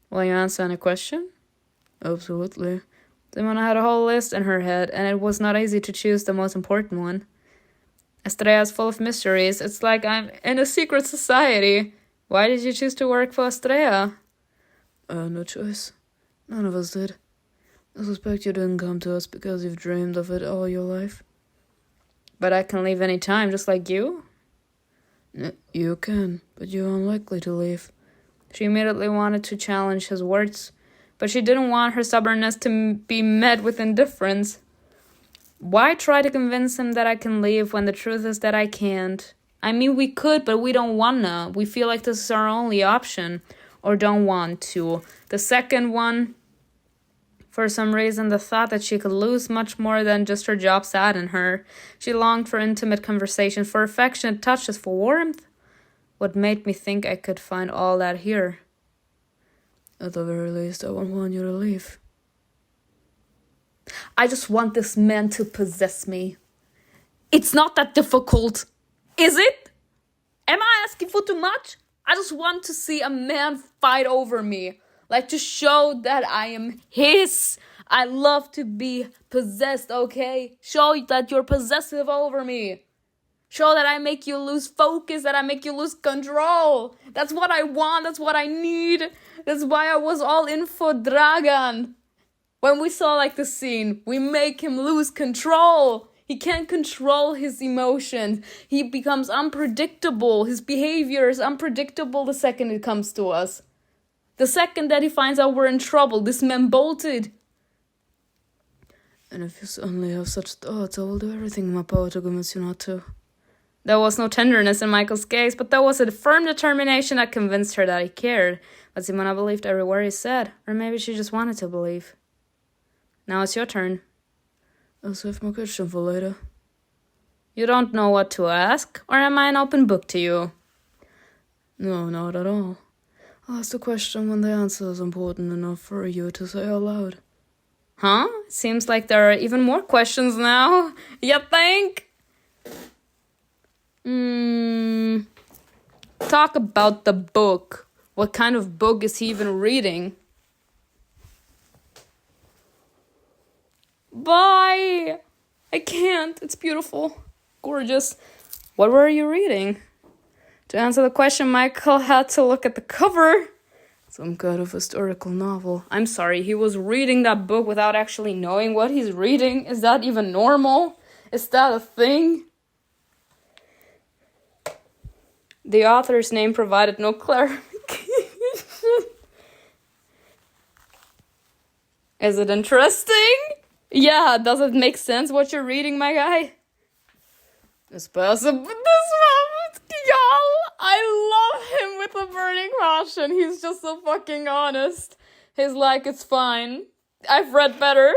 Will you answer any question? Absolutely. Simona had a whole list in her head, and it was not easy to choose the most important one. Astrea is full of mysteries. It's like I'm in a secret society. Why did you choose to work for Astrea? I had no choice. None of us did. I suspect you didn't come to us because you've dreamed of it all your life. But I can leave any time, just like you? You can, but you're unlikely to leave. She immediately wanted to challenge his words, but she didn't want her stubbornness to be met with indifference. Why try to convince him that I can leave when the truth is that I can't? I mean, we could, but we don't wanna. We feel like this is our only option, or don't want to. The second one, for some reason, the thought that she could lose much more than just her job saddened her. She longed for intimate conversation, for affectionate touches, for warmth. What made me think I could find all that here? At the very least, I won't want you to leave. I just want this man to possess me. It's not that difficult, is it? Am I asking for too much? I just want to see a man fight over me. Like, to show that I am his. I love to be possessed, okay? Show that you're possessive over me. Show that I make you lose focus, that I make you lose control. That's what I want, that's what I need. That's why I was all in for Dragan. When we saw like the scene, we make him lose control. He can't control his emotions. He becomes unpredictable. His behavior is unpredictable the second it comes to us. The second that he finds out we're in trouble, this man bolted. And if you suddenly have such thoughts, I will do everything in my power to convince you not to. There was no tenderness in Michael's gaze, but there was a firm determination that convinced her that he cared. But Simona believed every word he said, or maybe she just wanted to believe. Now it's your turn. I'll save my question for later. You don't know what to ask, or am I an open book to you? No, not at all. I'll ask the question when the answer is important enough for you to say out loud. Huh? Seems like there are even more questions now. You think? Talk about the book. What kind of book is he even reading? Bye! I can't. It's beautiful. Gorgeous. What were you reading? To answer the question, Michael had to look at the cover. Some kind of historical novel. I'm sorry, he was reading that book without actually knowing what he's reading. Is that even normal? Is that a thing? The author's name provided no clarification. Is it interesting? Yeah, does it make sense what you're reading, my guy? This one, y'all, I love him with a burning passion. He's just so fucking honest. He's like, it's fine. I've read better.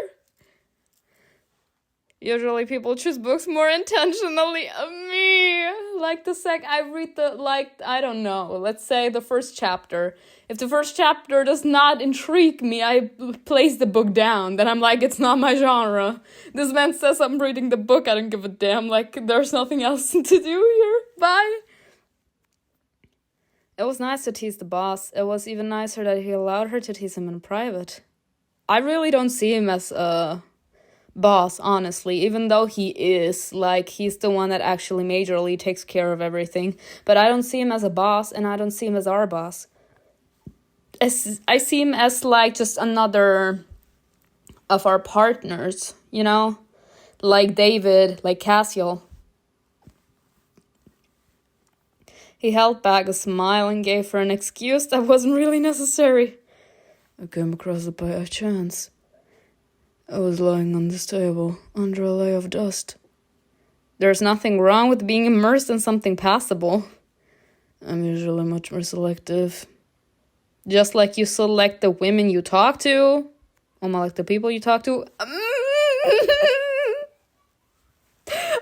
Usually people choose books more intentionally. Me. Like I read I don't know, let's say the first chapter. If the first chapter does not intrigue me, I place the book down. Then I'm like, it's not my genre. This man says I'm reading the book, I don't give a damn. Like, there's nothing else to do here. Bye. It was nice to tease the boss. It was even nicer that he allowed her to tease him in private. I really don't see him as a boss, honestly, even though he is. Like, he's the one that actually majorly takes care of everything. But I don't see him as a boss, and I don't see him as our boss. I see him as, like, just another of our partners, you know? Like David, like Cassiel. He held back a smile and gave her an excuse that wasn't really necessary. I came across it by chance. I was lying on this table, under a layer of dust. There's nothing wrong with being immersed in something passable. I'm usually much more selective. Just like you select the women you talk to? Or more like the people you talk to?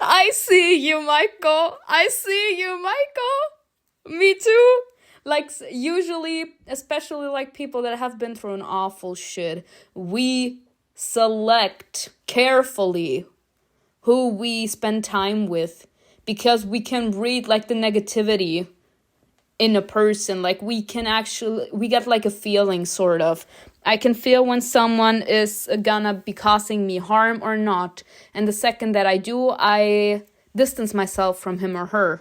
I see you, Michael. I see you, Michael. Me too. Like, usually, especially like people that have been through an awful shit, we select carefully who we spend time with because we can read like the negativity in a person. Like, we get like a feeling, sort of. I can feel when someone is gonna be causing me harm or not. And the second that I do, I distance myself from him or her.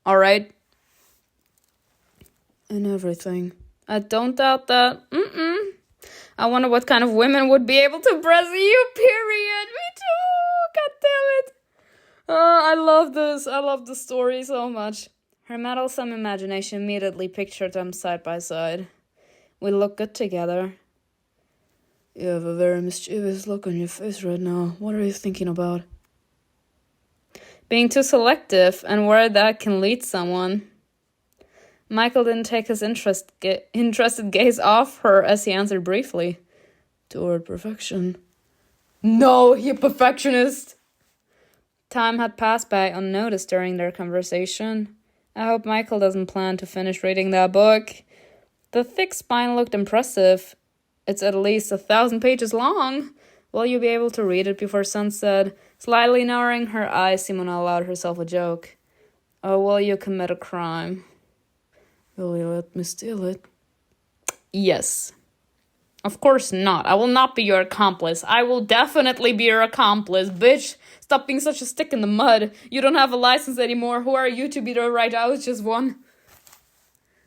All right? And everything. I don't doubt that. I wonder what kind of women would be able to press you, period. Me too. God damn it. I love this. I love the story so much. Her meddlesome imagination immediately pictured them side by side. We look good together. You have a very mischievous look on your face right now. What are you thinking about? Being too selective and where that can lead someone. Michael didn't take his interested gaze off her as he answered briefly. Toward perfection. No, you perfectionist! Time had passed by unnoticed during their conversation. I hope Michael doesn't plan to finish reading that book. The thick spine looked impressive. It's at least 1,000 pages long. Will you be able to read it before sunset? Slightly narrowing her eyes, Simona allowed herself a joke. Or will you commit a crime? Will you let me steal it? Yes. Of course not. I will not be your accomplice. I will definitely be your accomplice, bitch. Stop being such a stick in the mud. You don't have a license anymore. Who are you to be the right out just one?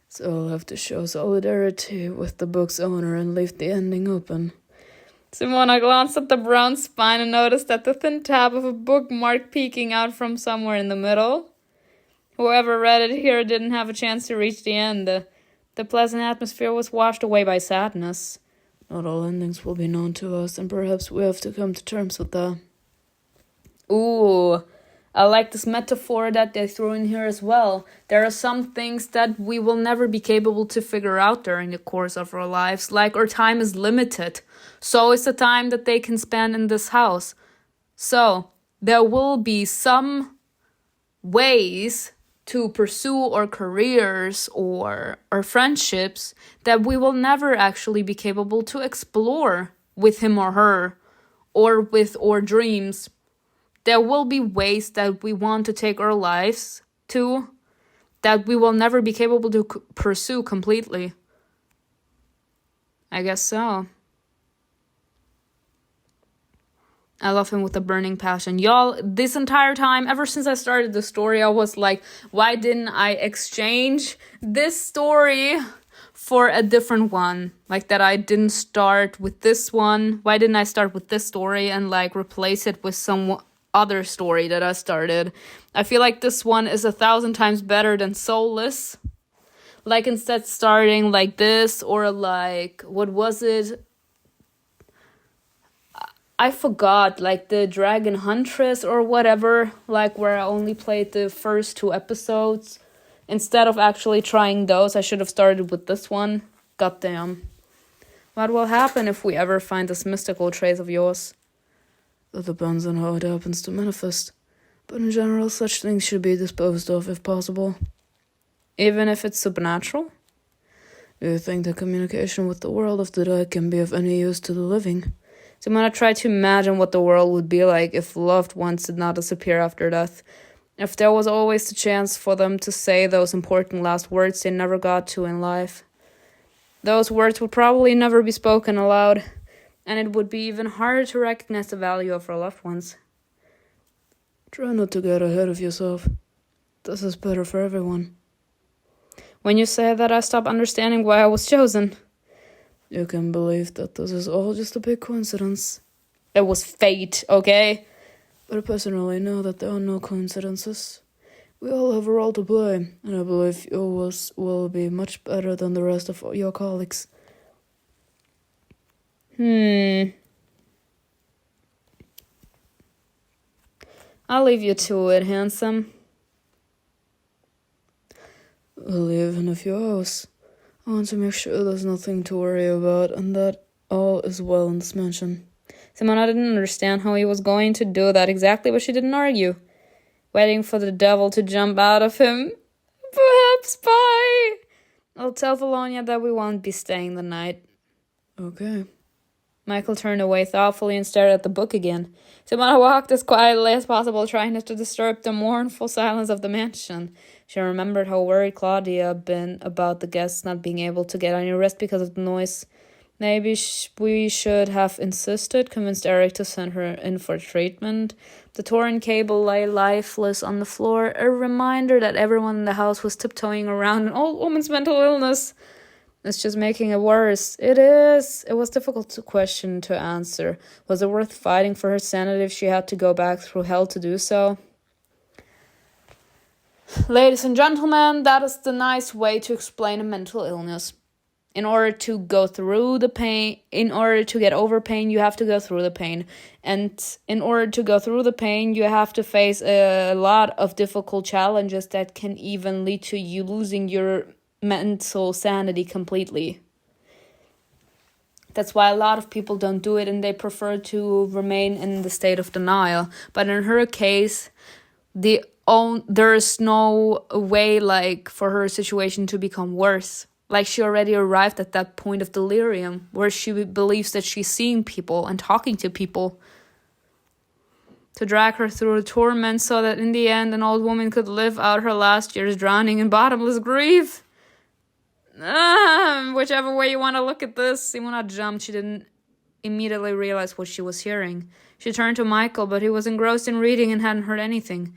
So I'll have to show solidarity with the book's owner and leave the ending open. Simona glanced at the brown spine and noticed that the thin tab of a bookmark peeking out from somewhere in the middle. Whoever read it here didn't have a chance to reach the end. The pleasant atmosphere was washed away by sadness. Not all endings will be known to us, and perhaps we have to come to terms with that. Ooh, I like this metaphor that they threw in here as well. There are some things that we will never be capable to figure out during the course of our lives. Like our time is limited. So is the time that they can spend in this house. So there will be some ways to pursue our careers or our friendships that we will never actually be capable to explore with him or her or with our dreams. There will be ways that we want to take our lives to that we will never be capable to pursue completely. I guess so. I love him with a burning passion. Y'all, this entire time, ever since I started the story, I was like, why didn't I exchange this story for a different one? Like that I didn't start with this one. Why didn't I start with this story and like replace it with some other story that I started? I feel like this one is 1,000 times better than Soulless. Like instead starting like this or like, what was it? I forgot, like the Dragon Huntress or whatever, like where I only played the first 2 episodes. Instead of actually trying those, I should have started with this one. Goddamn. What will happen if we ever find this mystical trace of yours? That depends on how it happens to manifest. But in general, such things should be disposed of if possible. Even if it's supernatural? Do you think that communication with the world of the dead can be of any use to the living? So I'm gonna try to imagine what the world would be like if loved ones did not disappear after death. If there was always the chance for them to say those important last words they never got to in life. Those words would probably never be spoken aloud, and it would be even harder to recognize the value of our loved ones. Try not to get ahead of yourself. This is better for everyone. When you say that, I stop understanding why I was chosen. You can believe that this is all just a big coincidence. It was fate, okay? But I personally know that there are no coincidences. We all have a role to play, and I believe yours will be much better than the rest of your colleagues. I'll leave you to it, handsome. Well, even if you're ours, I want to make sure there's nothing to worry about and that all is well in this mansion. Simona didn't understand how he was going to do that exactly, but she didn't argue. Waiting for the devil to jump out of him. Perhaps bye. I'll tell Valonia that we won't be staying the night. Okay. MIKAEL turned away thoughtfully and stared at the book again. Simona walked as quietly as possible, trying not to disturb the mournful silence of the mansion. She remembered how worried Claudia had been about the guests not being able to get any rest because of the noise. Maybe we should have insisted, convinced Eric to send her in for treatment. The torn cable lay lifeless on the floor, a reminder that everyone in the house was tiptoeing around an old woman's mental illness. It's just making it worse. It is. It was difficult to answer. Was it worth fighting for her sanity if she had to go back through hell to do so? Ladies and gentlemen, that is the nice way to explain a mental illness. In order to go through the pain, in order to get over pain, you have to go through the pain. And in order to go through the pain, you have to face a lot of difficult challenges that can even lead to you losing your mental sanity completely. That's why a lot of people don't do it and they prefer to remain in the state of denial. But in her case, there is no way like for her situation to become worse. Like she already arrived at that point of delirium where she believes that she's seeing people and talking to people. To drag her through the torment so that in the end an old woman could live out her last years drowning in bottomless grief. Whichever way you want to look at this, Simona jumped. She didn't immediately realize what she was hearing. She turned to MIKAEL, but he was engrossed in reading and hadn't heard anything.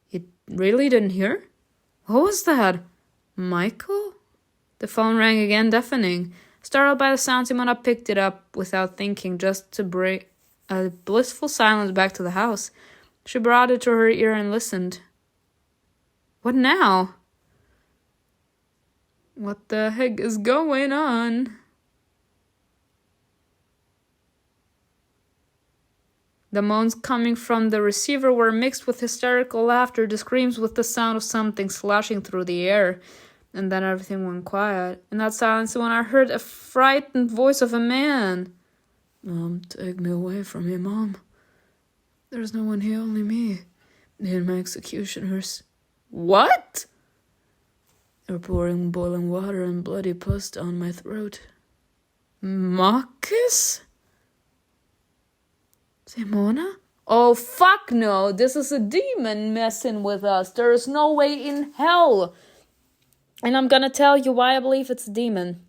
You really didn't hear? What was that? MIKAEL? The phone rang again, deafening. Startled by the sound, Simona picked it up without thinking, just to bring a blissful silence back to the house. She brought it to her ear and listened. What now? What the heck is going on? The moans coming from the receiver were mixed with hysterical laughter, the screams with the sound of something sloshing through the air. And then everything went quiet. In that silence, when I heard a frightened voice of a man. Mom, take me away from here, Mom. There's no one here, only me. Me and my executioners. What? They're pouring boiling water and bloody pus down my throat. Marcus? Simona? Oh, fuck no. This is a demon messing with us. There is no way in hell. And I'm gonna tell you why I believe it's a demon.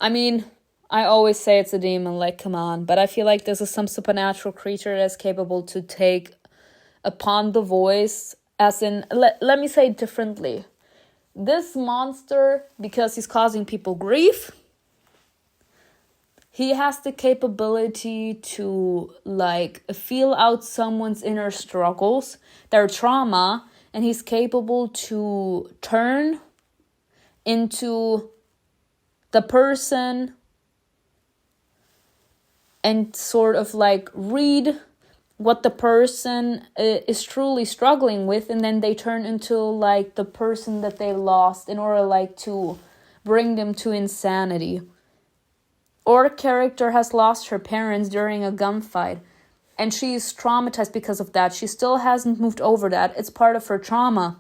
I mean, I always say it's a demon, like, come on. But I feel like this is some supernatural creature that's capable to take upon the voice, as in, let me say it differently. This monster, because he's causing people grief, he has the capability to, like, feel out someone's inner struggles, their trauma, and he's capable to turn into the person and sort of like read what the person is truly struggling with, and then they turn into like the person that they lost in order like to bring them to insanity. Or a character has lost her parents during a gunfight, and she's traumatized because of that. She still hasn't moved over that. It's part of her trauma.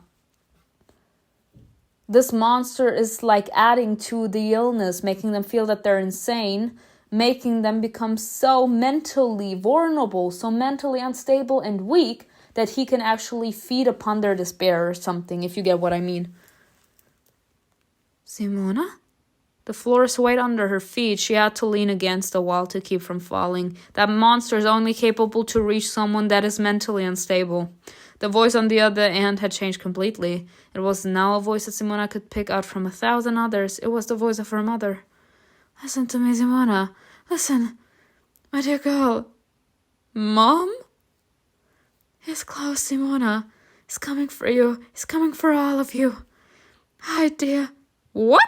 This monster is like adding to the illness, making them feel that they're insane, making them become so mentally vulnerable, so mentally unstable and weak that he can actually feed upon their despair or something, if you get what I mean. Simona? The floor swayed under her feet. She had to lean against the wall to keep from falling. That monster is only capable to reach someone that is mentally unstable. The voice on the other end had changed completely. It was now a voice that Simona could pick out from 1,000 others. It was the voice of her mother. Listen to me, Simona. Listen. My dear girl. Mom? He's close, Simona. He's coming for you. He's coming for all of you. Hi, dear. What?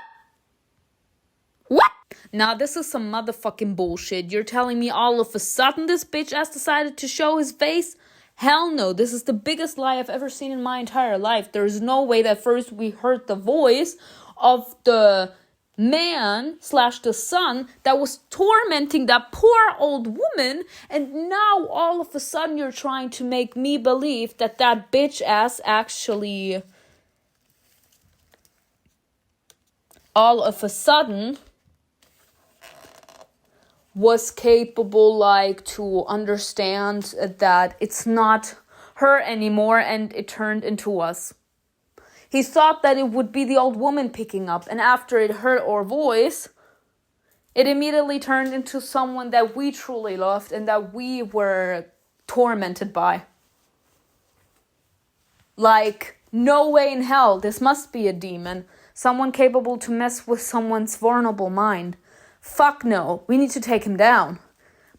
What? Now this is some motherfucking bullshit. You're telling me all of a sudden this bitch ass decided to show his face? Hell no, this is the biggest lie I've ever seen in my entire life. There's no way that first we heard the voice of the man / the son that was tormenting that poor old woman, and now all of a sudden you're trying to make me believe that that bitch ass actually all of a sudden was capable like to understand that it's not her anymore and it turned into us. He thought that it would be the old woman picking up, and after it heard our voice, it immediately turned into someone that we truly loved and that we were tormented by. Like, no way in hell, this must be a demon. Someone capable to mess with someone's vulnerable mind. Fuck no, we need to take him down.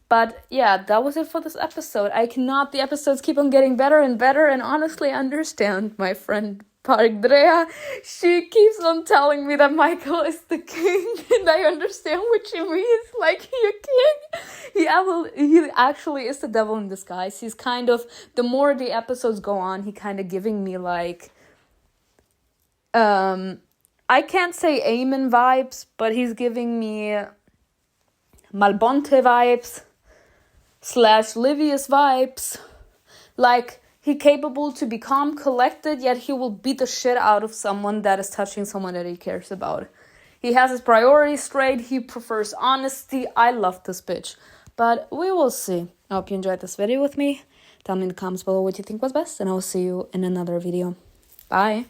But yeah, that was it for this episode. The episodes keep on getting better and better, and honestly, I understand my friend Astrea. She keeps on telling me that MIKAEL is the king, and I understand what she means. Like, he a king? He actually is the devil in disguise. He's kind of, the more the episodes go on, he kind of giving me like, I can't say Amen vibes, but he's giving me Malbonte vibes / Livius vibes. Like, he capable to be calm, collected, yet he will beat the shit out of someone that is touching someone that he cares about. He has his priorities straight. He prefers honesty. I love this bitch. But we will see. I hope you enjoyed this video with me. Tell me in the comments below what you think was best, and I will see you in another video. Bye.